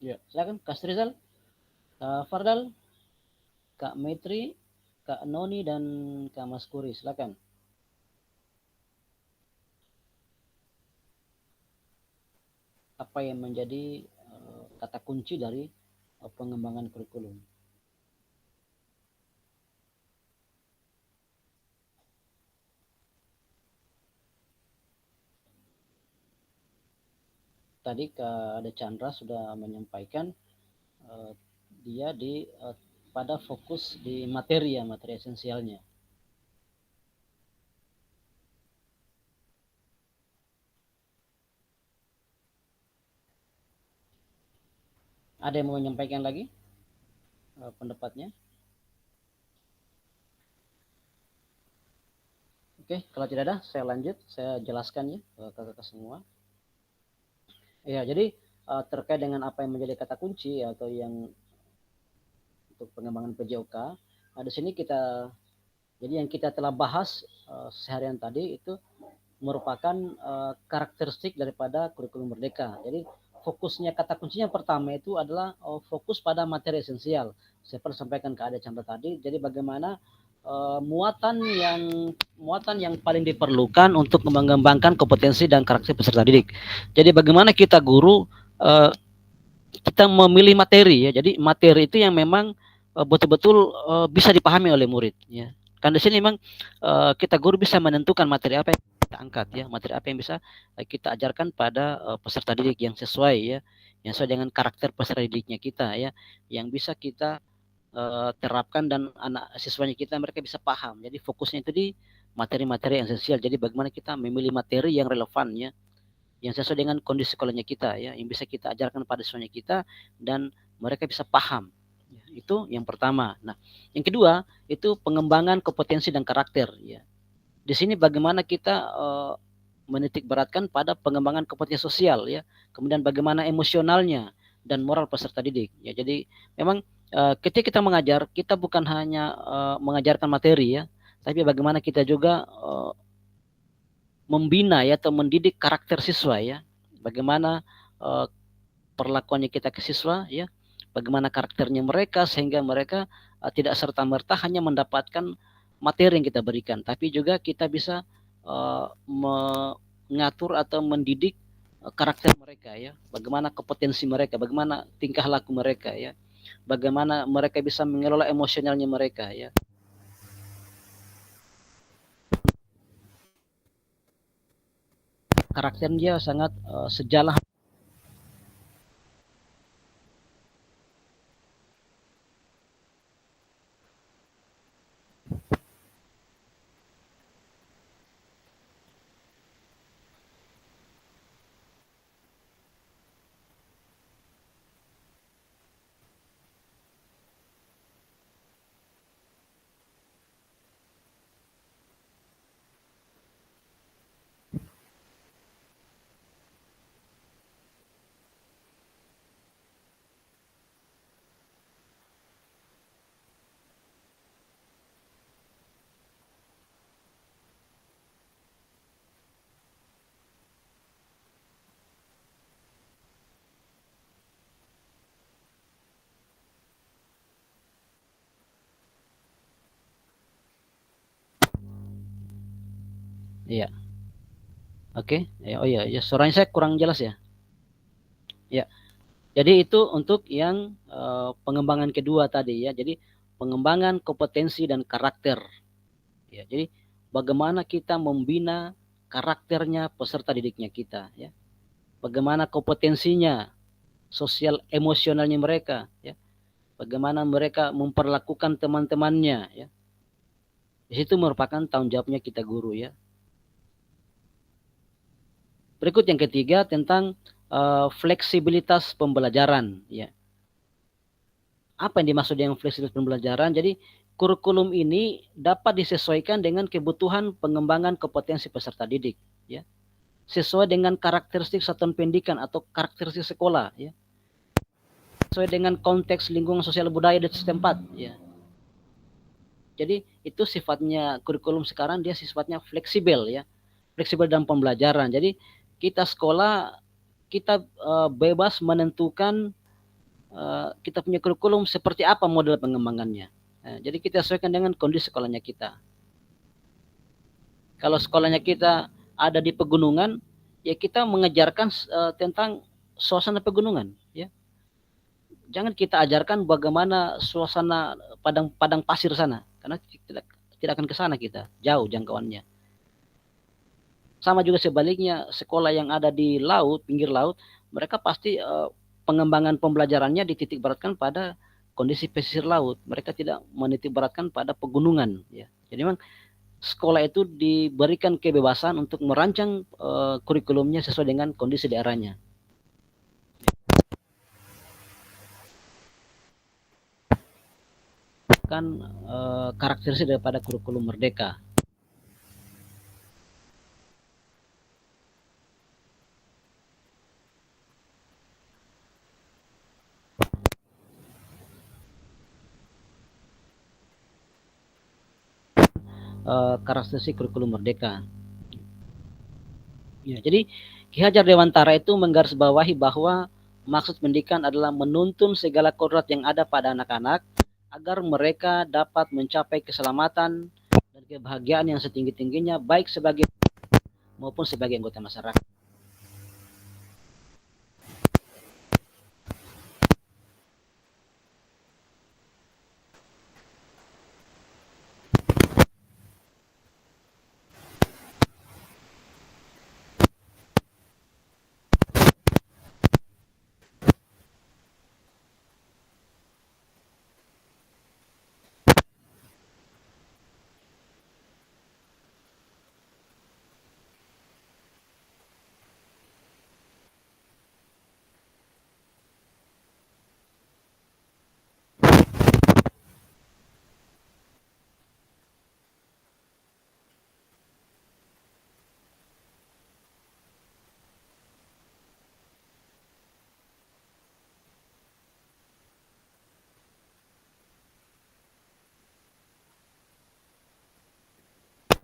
Ya, silakan Kak Rizal, Kak Fardal, Kak Maitri, Kak Noni, dan Kak Mas Kuri, silakan. Apa yang menjadi kata kunci dari pengembangan kurikulum? Tadi Kak Ade Chandra sudah menyampaikan dia pada fokus di materi ya, materi esensialnya. Ada yang mau menyampaikan lagi pendapatnya? Oke, kalau tidak ada, saya lanjut, saya jelaskan ya ke kakak semua. Ya, jadi terkait dengan apa yang menjadi kata kunci atau yang untuk pengembangan PJOK, di sini jadi yang kita telah bahas seharian tadi itu merupakan karakteristik daripada kurikulum merdeka. Jadi fokusnya, kata kuncinya pertama itu adalah fokus pada materi esensial. Saya pernah sampaikan ke Ade Chandra tadi. Jadi bagaimana muatan yang paling diperlukan untuk mengembangkan kompetensi dan karakter peserta didik. Jadi bagaimana kita guru kita memilih materi ya. Jadi materi itu yang memang betul-betul bisa dipahami oleh murid ya. Kan di sini memang kita guru bisa menentukan materi apa yang kita angkat ya, materi apa yang bisa kita ajarkan pada peserta didik yang sesuai ya, yang sesuai dengan karakter peserta didiknya kita ya, yang bisa kita terapkan dan anak siswanya kita mereka bisa paham. Jadi fokusnya itu di materi-materi yang esensial. Jadi bagaimana kita memilih materi yang relevan ya, yang sesuai dengan kondisi sekolahnya kita ya, yang bisa kita ajarkan pada siswanya kita dan mereka bisa paham. Itu yang pertama. Nah, yang kedua itu pengembangan kompetensi dan karakter ya. Di sini bagaimana kita menitik beratkan pada pengembangan kompetensi sosial ya, kemudian bagaimana emosionalnya dan moral peserta didik ya. Jadi memang ketika kita mengajar, kita bukan hanya mengajarkan materi ya, tapi bagaimana kita juga membina ya atau mendidik karakter siswa ya. Bagaimana perlakuannya kita ke siswa ya, bagaimana karakternya mereka sehingga mereka tidak serta-merta hanya mendapatkan materi yang kita berikan, tapi juga kita bisa mengatur atau mendidik karakter mereka ya, bagaimana kompetensi mereka, bagaimana tingkah laku mereka ya, bagaimana mereka bisa mengelola emosionalnya mereka ya. Karakter dia sangat sejalan. Iya. Oke. Ya, oh iya, ya suaranya saya kurang jelas ya. Ya. Jadi itu untuk yang pengembangan kedua tadi ya. Jadi pengembangan kompetensi dan karakter. Ya, jadi bagaimana kita membina karakternya peserta didiknya kita ya. bagaimana kompetensinya, sosial emosionalnya mereka, ya, bagaimana mereka memperlakukan teman-temannya, ya. Di situ merupakan tanggung jawabnya kita guru, ya. Berikut yang ketiga tentang fleksibilitas pembelajaran, ya. Apa yang dimaksud dengan fleksibilitas pembelajaran? Jadi kurikulum ini dapat disesuaikan dengan kebutuhan pengembangan kompetensi peserta didik, ya, sesuai dengan karakteristik satuan pendidikan atau karakteristik sekolah, ya, sesuai dengan konteks lingkungan sosial budaya di setempat, ya. Jadi itu sifatnya kurikulum sekarang, dia sifatnya fleksibel, ya, fleksibel dalam pembelajaran. Jadi kita sekolah, kita bebas menentukan kita punya kurikulum seperti apa model pengembangannya. Jadi kita sesuaikan dengan kondisi sekolahnya kita. Kalau sekolahnya kita ada di pegunungan, ya kita mengejarkan tentang suasana pegunungan, ya. Jangan kita ajarkan bagaimana suasana padang pasir sana, karena tidak akan ke sana kita, jauh jangkauannya. Sama juga sebaliknya, sekolah yang ada di laut, pinggir laut, mereka pasti pengembangan pembelajarannya dititik beratkan pada kondisi pesisir laut. Mereka tidak menitik beratkan pada pegunungan, ya. Jadi memang sekolah itu diberikan kebebasan untuk merancang kurikulumnya sesuai dengan kondisi daerahnya. Kan karakteristik daripada kurikulum merdeka. Karakteristik kurikulum merdeka. Ya, jadi Ki Hajar Dewantara itu menggarisbawahi bahwa maksud pendidikan adalah menuntun segala kodrat yang ada pada anak-anak agar mereka dapat mencapai keselamatan dan kebahagiaan yang setinggi-tingginya baik sebagai maupun sebagai anggota masyarakat.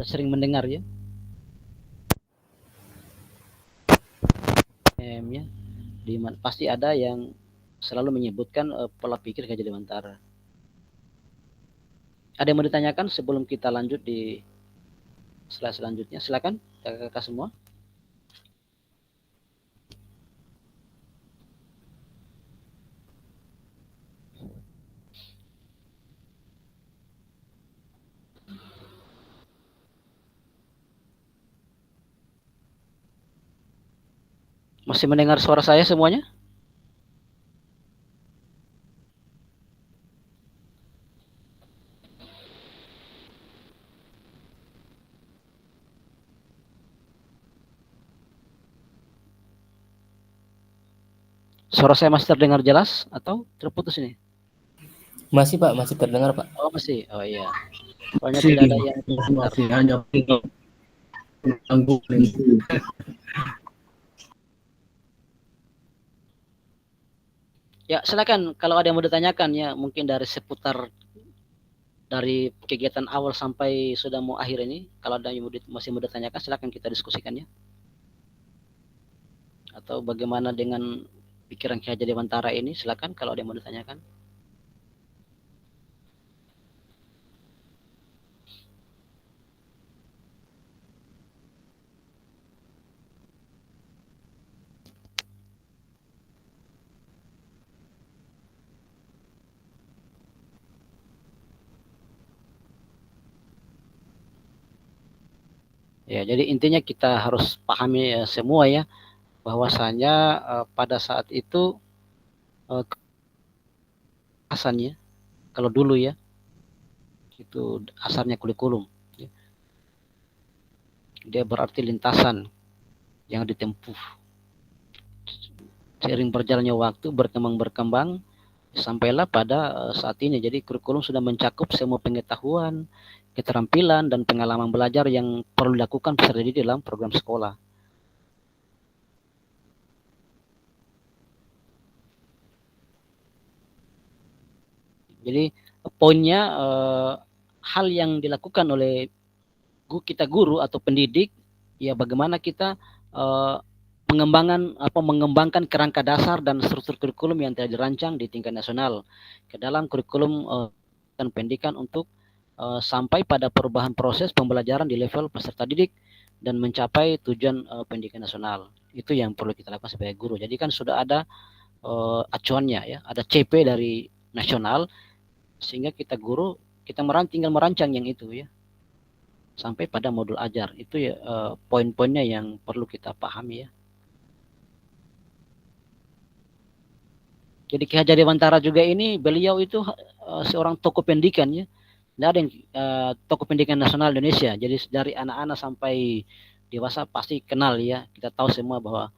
Sering mendengar, ya, ya, pasti ada yang selalu menyebutkan pola pikir Ki Hajar Dewantara. Ada yang mau ditanyakan sebelum kita lanjut di slide selanjutnya? Silakan kakak-kakak semua. Masih mendengar suara saya semuanya? Suara saya masih terdengar jelas atau terputus ini? Masih Pak, masih terdengar Pak. Oh masih, oh iya. Soalnya tidak ada yang masih hanya mengganggu. Ya silakan kalau ada yang mau ditanyakan, ya, mungkin dari seputar dari kegiatan awal sampai sudah mau akhir ini, kalau ada yang masih mau ditanyakan silakan kita diskusikan, ya. Atau bagaimana dengan pikiran Ki Hajar Dewantara ini, silakan kalau ada yang mau ditanyakan. Ya, jadi intinya kita harus pahami semua, ya, bahwasanya pada saat itu asalnya kalau dulu ya itu asalnya kurikulum. Dia berarti lintasan yang ditempuh. Seiring berjalannya waktu berkembang sampailah pada saat ini. Jadi kurikulum sudah mencakup semua pengetahuan, keterampilan dan pengalaman belajar yang perlu dilakukan peserta didik dalam program sekolah. Jadi poinnya hal yang dilakukan oleh kita guru atau pendidik ya bagaimana kita mengembangkan kerangka dasar dan struktur kurikulum yang telah dirancang di tingkat nasional ke dalam kurikulum dan pendidikan untuk sampai pada perubahan proses pembelajaran di level peserta didik dan mencapai tujuan pendidikan nasional. Itu yang perlu kita lakukan sebagai guru. Jadi kan sudah ada acuannya ya, ada CP dari nasional sehingga kita guru kita tinggal merancang yang itu ya sampai pada modul ajar. Itu ya poin-poinnya yang perlu kita pahami ya. Jadi Ki Hajar Dewantara juga ini beliau itu seorang tokoh pendidikan ya. Tidak ada yang tokoh pendidikan nasional Indonesia. Jadi dari anak-anak sampai dewasa pasti kenal ya. Kita tahu semua bahwa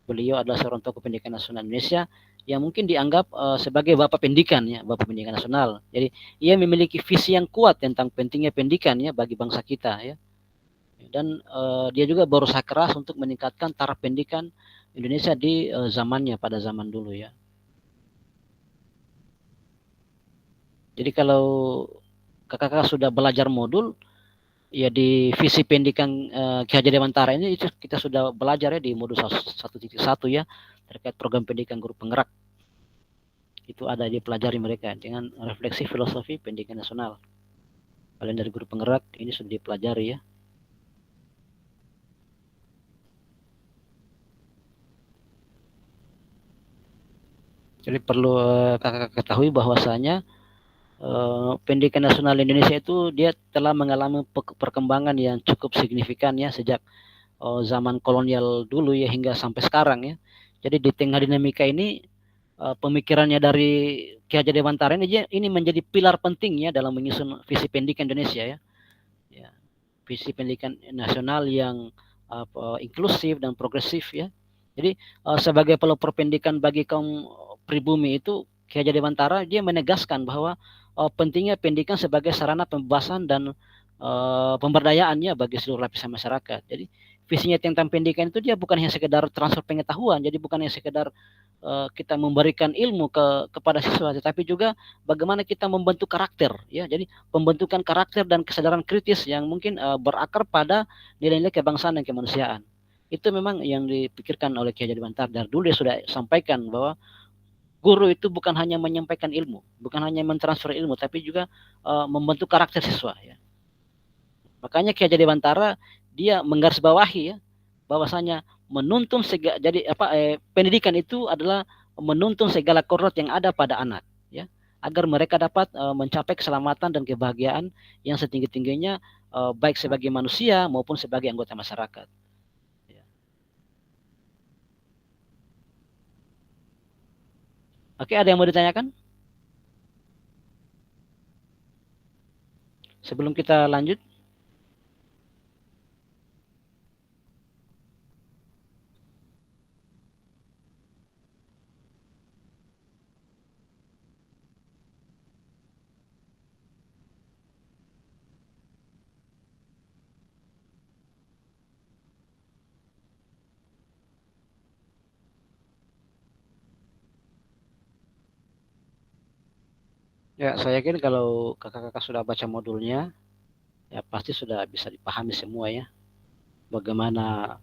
beliau adalah seorang tokoh pendidikan nasional Indonesia yang mungkin dianggap sebagai bapak pendidikan ya, bapak pendidikan nasional. Jadi ia memiliki visi yang kuat tentang pentingnya pendidikan ya bagi bangsa kita ya. Dan dia juga berusaha keras untuk meningkatkan taraf pendidikan Indonesia di zamannya pada zaman dulu ya. Jadi kalau kakak-kakak sudah belajar modul ya di visi pendidikan Ki Hajar Dewantara ini itu kita sudah belajar ya di modul 1.1 ya terkait program pendidikan guru penggerak. Itu ada dipelajari mereka dengan refleksi filosofi pendidikan nasional. Kalian dari guru penggerak ini sudah dipelajari ya. Jadi perlu kakak ketahui bahwasanya pendidikan nasional Indonesia itu dia telah mengalami perkembangan yang cukup signifikan ya sejak zaman kolonial dulu ya hingga sampai sekarang ya. Jadi di tengah dinamika ini pemikirannya dari Ki Hajar Dewantara ini menjadi pilar penting ya dalam menyusun visi pendidikan Indonesia ya. Ya. Visi pendidikan nasional yang inklusif dan progresif ya. Jadi sebagai pelopor pendidikan bagi kaum pribumi itu Ki Hajar Dewantara dia menegaskan bahwa pentingnya pendidikan sebagai sarana pembebasan dan pemberdayaannya bagi seluruh lapisan masyarakat. Jadi visinya tentang pendidikan itu dia bukan hanya sekedar transfer pengetahuan, jadi bukan hanya sekedar kita memberikan ilmu kepada siswa, tetapi juga bagaimana kita membentuk karakter ya. Jadi pembentukan karakter dan kesadaran kritis yang mungkin berakar pada nilai-nilai kebangsaan dan kemanusiaan. Itu memang yang dipikirkan oleh Ki Hajar Dewantara. Dari dulu dia sudah sampaikan bahwa guru itu bukan hanya menyampaikan ilmu, bukan hanya mentransfer ilmu, tapi juga membentuk karakter siswa ya. Makanya Ki Hajar Dewantara dia menggarisbawahi ya bahwasanya menuntun pendidikan itu adalah menuntun segala kodrat yang ada pada anak ya agar mereka dapat mencapai keselamatan dan kebahagiaan yang setinggi-tingginya baik sebagai manusia maupun sebagai anggota masyarakat. Ya. Oke, ada yang mau ditanyakan? Sebelum kita lanjut. Ya, saya yakin kalau kakak-kakak sudah baca modulnya, ya pasti sudah bisa dipahami semua ya. Bagaimana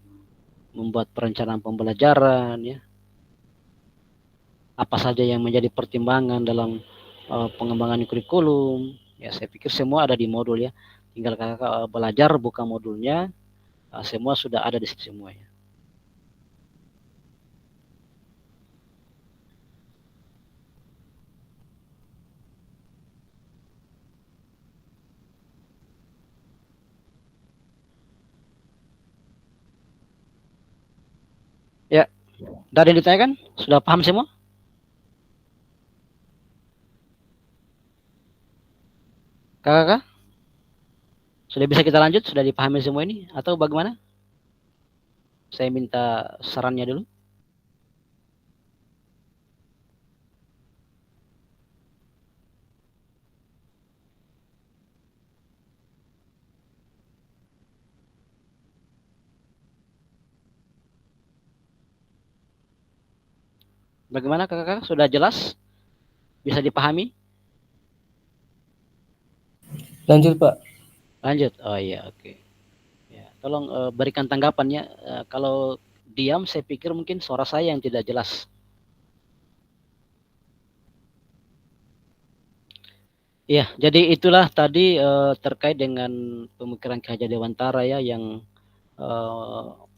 membuat perencanaan pembelajaran ya. Apa saja yang menjadi pertimbangan dalam pengembangan kurikulum. Ya, saya pikir semua ada di modul ya. Tinggal kakak belajar buka modulnya, semua sudah ada di situ semua ya. Ya, Tidak ada yang ditanyakan? Sudah paham semua? Kakak? Sudah bisa kita lanjut? Sudah dipahami semua ini? Atau bagaimana? Saya minta sarannya dulu. Bagaimana kakak? Sudah jelas? Bisa dipahami? Lanjut, Pak. Lanjut. Oh iya, oke. Ya, tolong berikan tanggapannya. Kalau diam, saya pikir mungkin suara saya yang tidak jelas. Ya, jadi itulah tadi terkait dengan pemikiran Ki Hajar Dewantara ya yang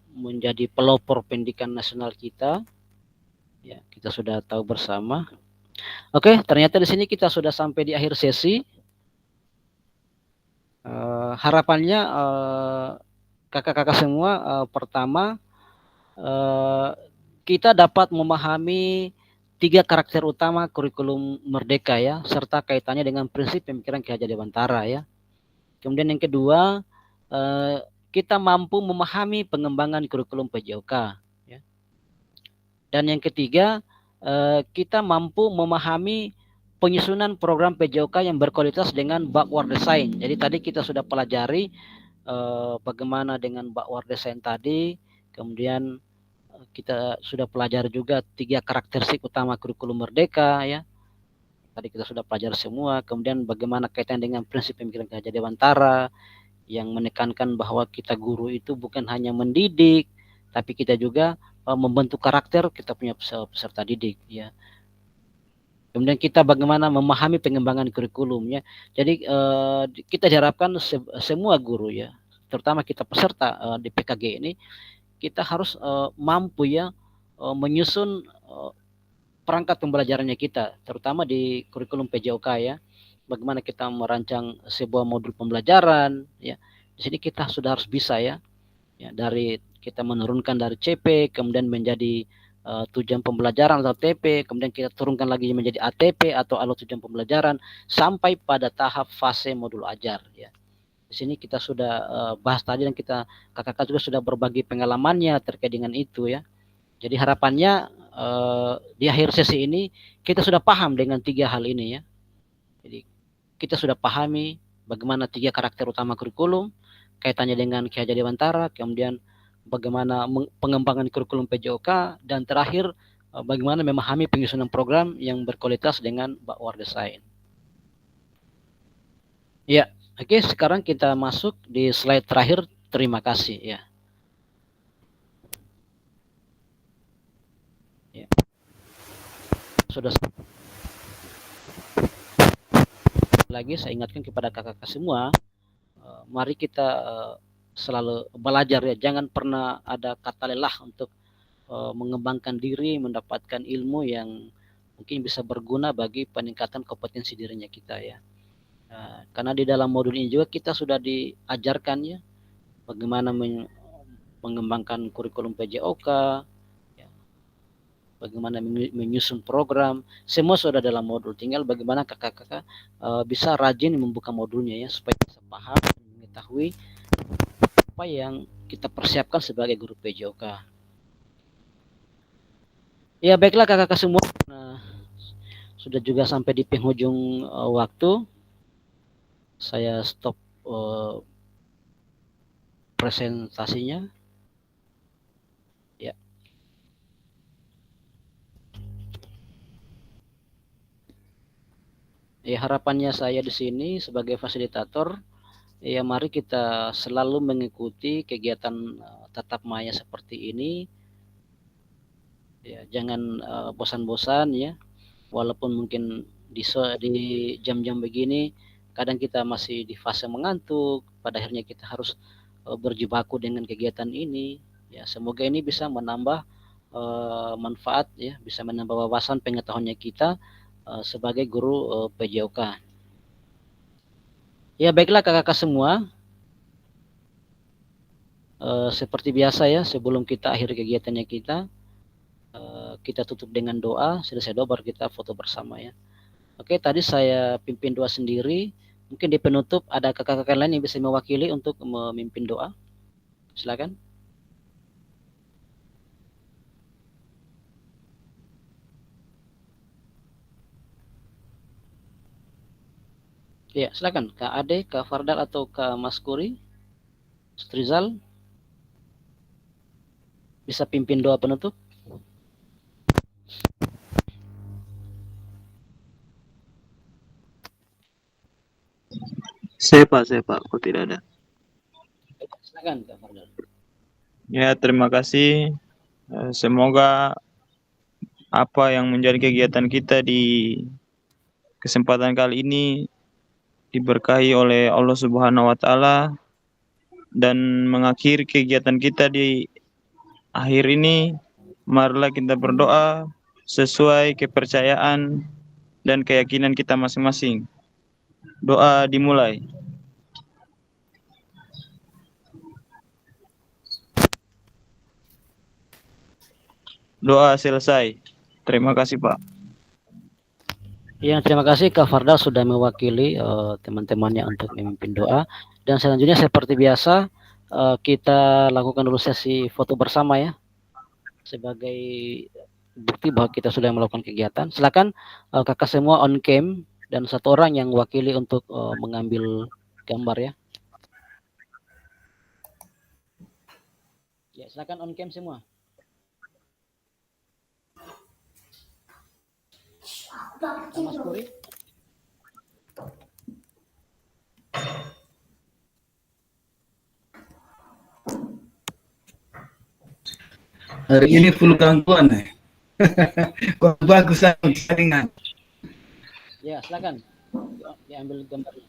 menjadi pelopor pendidikan nasional kita. Ya, kita sudah tahu bersama. Oke, ternyata di sini kita sudah sampai di akhir sesi. Harapannya kakak-kakak semua, pertama kita dapat memahami 3 karakter utama kurikulum Merdeka ya, serta kaitannya dengan prinsip pemikiran Ki Hajar Dewantara ya. Kemudian yang kedua, kita mampu memahami pengembangan kurikulum PJOK. Ya. Dan yang ketiga, kita mampu memahami penyusunan program PJOK yang berkualitas dengan backward design. Jadi tadi kita sudah pelajari bagaimana dengan backward design tadi, kemudian kita sudah pelajari juga 3 karakteristik utama kurikulum Merdeka ya. Tadi kita sudah pelajari semua. Kemudian bagaimana kaitan dengan prinsip pemikiran Ki Hajar Dewantara yang menekankan bahwa kita guru itu bukan hanya mendidik, tapi kita juga membentuk karakter kita punya peserta didik ya. Kemudian kita bagaimana memahami pengembangan kurikulumnya. Jadi kita diharapkan semua guru ya, terutama kita peserta di PKG ini, kita harus mampu ya menyusun perangkat pembelajarannya kita, terutama di kurikulum PJOK ya. Bagaimana kita merancang sebuah modul pembelajaran ya. Di sini kita sudah harus bisa ya. Ya, dari kita menurunkan dari CP kemudian menjadi tujuan pembelajaran atau TP, kemudian kita turunkan lagi menjadi ATP atau alur tujuan pembelajaran sampai pada tahap fase modul ajar ya. Di sini kita sudah bahas tadi dan kakak-kakak juga sudah berbagi pengalamannya terkait dengan itu ya. Jadi harapannya di akhir sesi ini kita sudah paham dengan 3 hal ini ya. Jadi kita sudah pahami bagaimana 3 karakter utama kurikulum, kaitannya dengan Ki Hajar Dewantara, kemudian bagaimana pengembangan kurikulum PJOK, dan terakhir bagaimana memahami penyusunan program yang berkualitas dengan backward design. Ya, oke, sekarang kita masuk di slide terakhir. Terima kasih ya. Sudah lagi saya ingatkan kepada kakak-kakak semua, mari kita selalu belajar ya, jangan pernah ada kata lelah untuk mengembangkan diri, mendapatkan ilmu yang mungkin bisa berguna bagi peningkatan kompetensi dirinya kita ya. Karena di dalam modul ini juga kita sudah diajarkan ya bagaimana mengembangkan kurikulum PJOK, ya, bagaimana menyusun program, semua sudah dalam modul. Tinggal bagaimana kakak-kakak bisa rajin membuka modulnya ya supaya bisa paham, mengetahui apa yang kita persiapkan sebagai guru PJOK. Ya baiklah kakak-kakak semua, sudah juga sampai di penghujung waktu. Saya stop presentasinya. Ya. Ya, harapannya saya di sini sebagai fasilitator, ya mari kita selalu mengikuti kegiatan tatap maya seperti ini. Ya, jangan bosan-bosan ya. Walaupun mungkin di jam-jam begini kadang kita masih di fase mengantuk, pada akhirnya kita harus berjibaku dengan kegiatan ini. Ya, semoga ini bisa menambah manfaat ya, bisa menambah wawasan pengetahuannya kita sebagai guru PJOK. Ya baiklah kakak-kakak semua, seperti biasa ya sebelum kita akhiri kegiatannya kita, kita tutup dengan doa, selesai doa baru kita foto bersama ya. Oke, tadi saya pimpin doa sendiri. Mungkin di penutup ada kakak-kakak lain yang bisa mewakili untuk memimpin doa. Silakan. Ya, silakan Kak Ade, Kak Fardal atau Kak Mas Kuri, Strizal bisa pimpin doa penutup. Saya Pak, kok tidak ada. Silakan Kak Fardal. Ya, terima kasih. Semoga apa yang menjadi kegiatan kita di kesempatan kali ini diberkahi oleh Allah Subhanahu wa taala dan mengakhiri kegiatan kita di akhir ini. Marilah kita berdoa sesuai kepercayaan dan keyakinan kita masing-masing. Doa dimulai. Doa selesai. Terima kasih, Pak. Ya, terima kasih Kak Fardal sudah mewakili teman-temannya untuk memimpin doa. Dan selanjutnya seperti biasa kita lakukan dulu sesi foto bersama ya, sebagai bukti bahwa kita sudah melakukan kegiatan. Silakan kakak semua on cam dan satu orang yang wakili untuk mengambil gambar ya. Ya, silakan on cam semua. Mas Puri. Hari ini full gangguan nih. Kok bagus jaringan. Ya, silakan diambil gambarnya.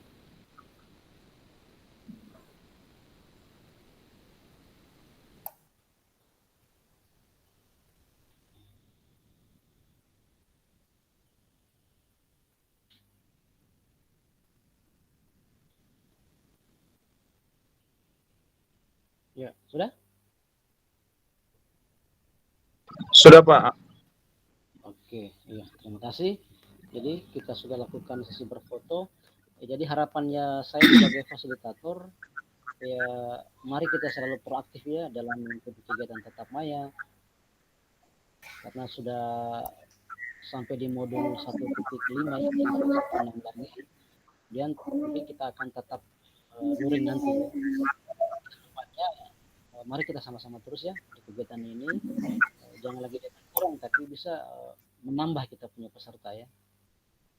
Ya, sudah? Sudah, Pak. Oke, iya, terima kasih. Jadi kita sudah lakukan sesi berfoto. Jadi harapannya saya sebagai fasilitator, ya mari kita selalu proaktif ya dalam mengikuti kegiatan tatap maya. Karena sudah sampai di modul 1.5 ya, lagi. Dan mungkin kita akan tetap luring nanti ya. Mari kita sama-sama terus ya di kegiatan ini. Jangan lagi kurang, tapi bisa menambah kita punya peserta ya.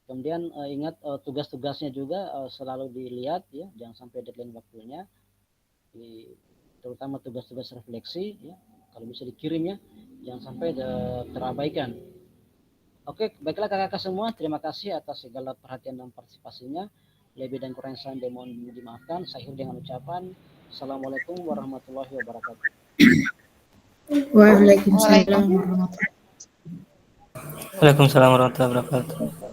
Kemudian ingat tugas-tugasnya juga selalu dilihat ya, jangan sampai deadline waktunya. Terutama tugas-tugas refleksi ya, kalau bisa dikirim ya, jangan sampai terabaikan. Oke, baiklah kakak-kakak semua, terima kasih atas segala perhatian dan partisipasinya. Lebih dan kurang saya mohon dimaafkan. Saya akhiri dengan ucapan Assalamualaikum warahmatullahi wabarakatuh. Waalaikumsalam warahmatullahi wabarakatuh. Waalaikumsalam warahmatullahi wabarakatuh.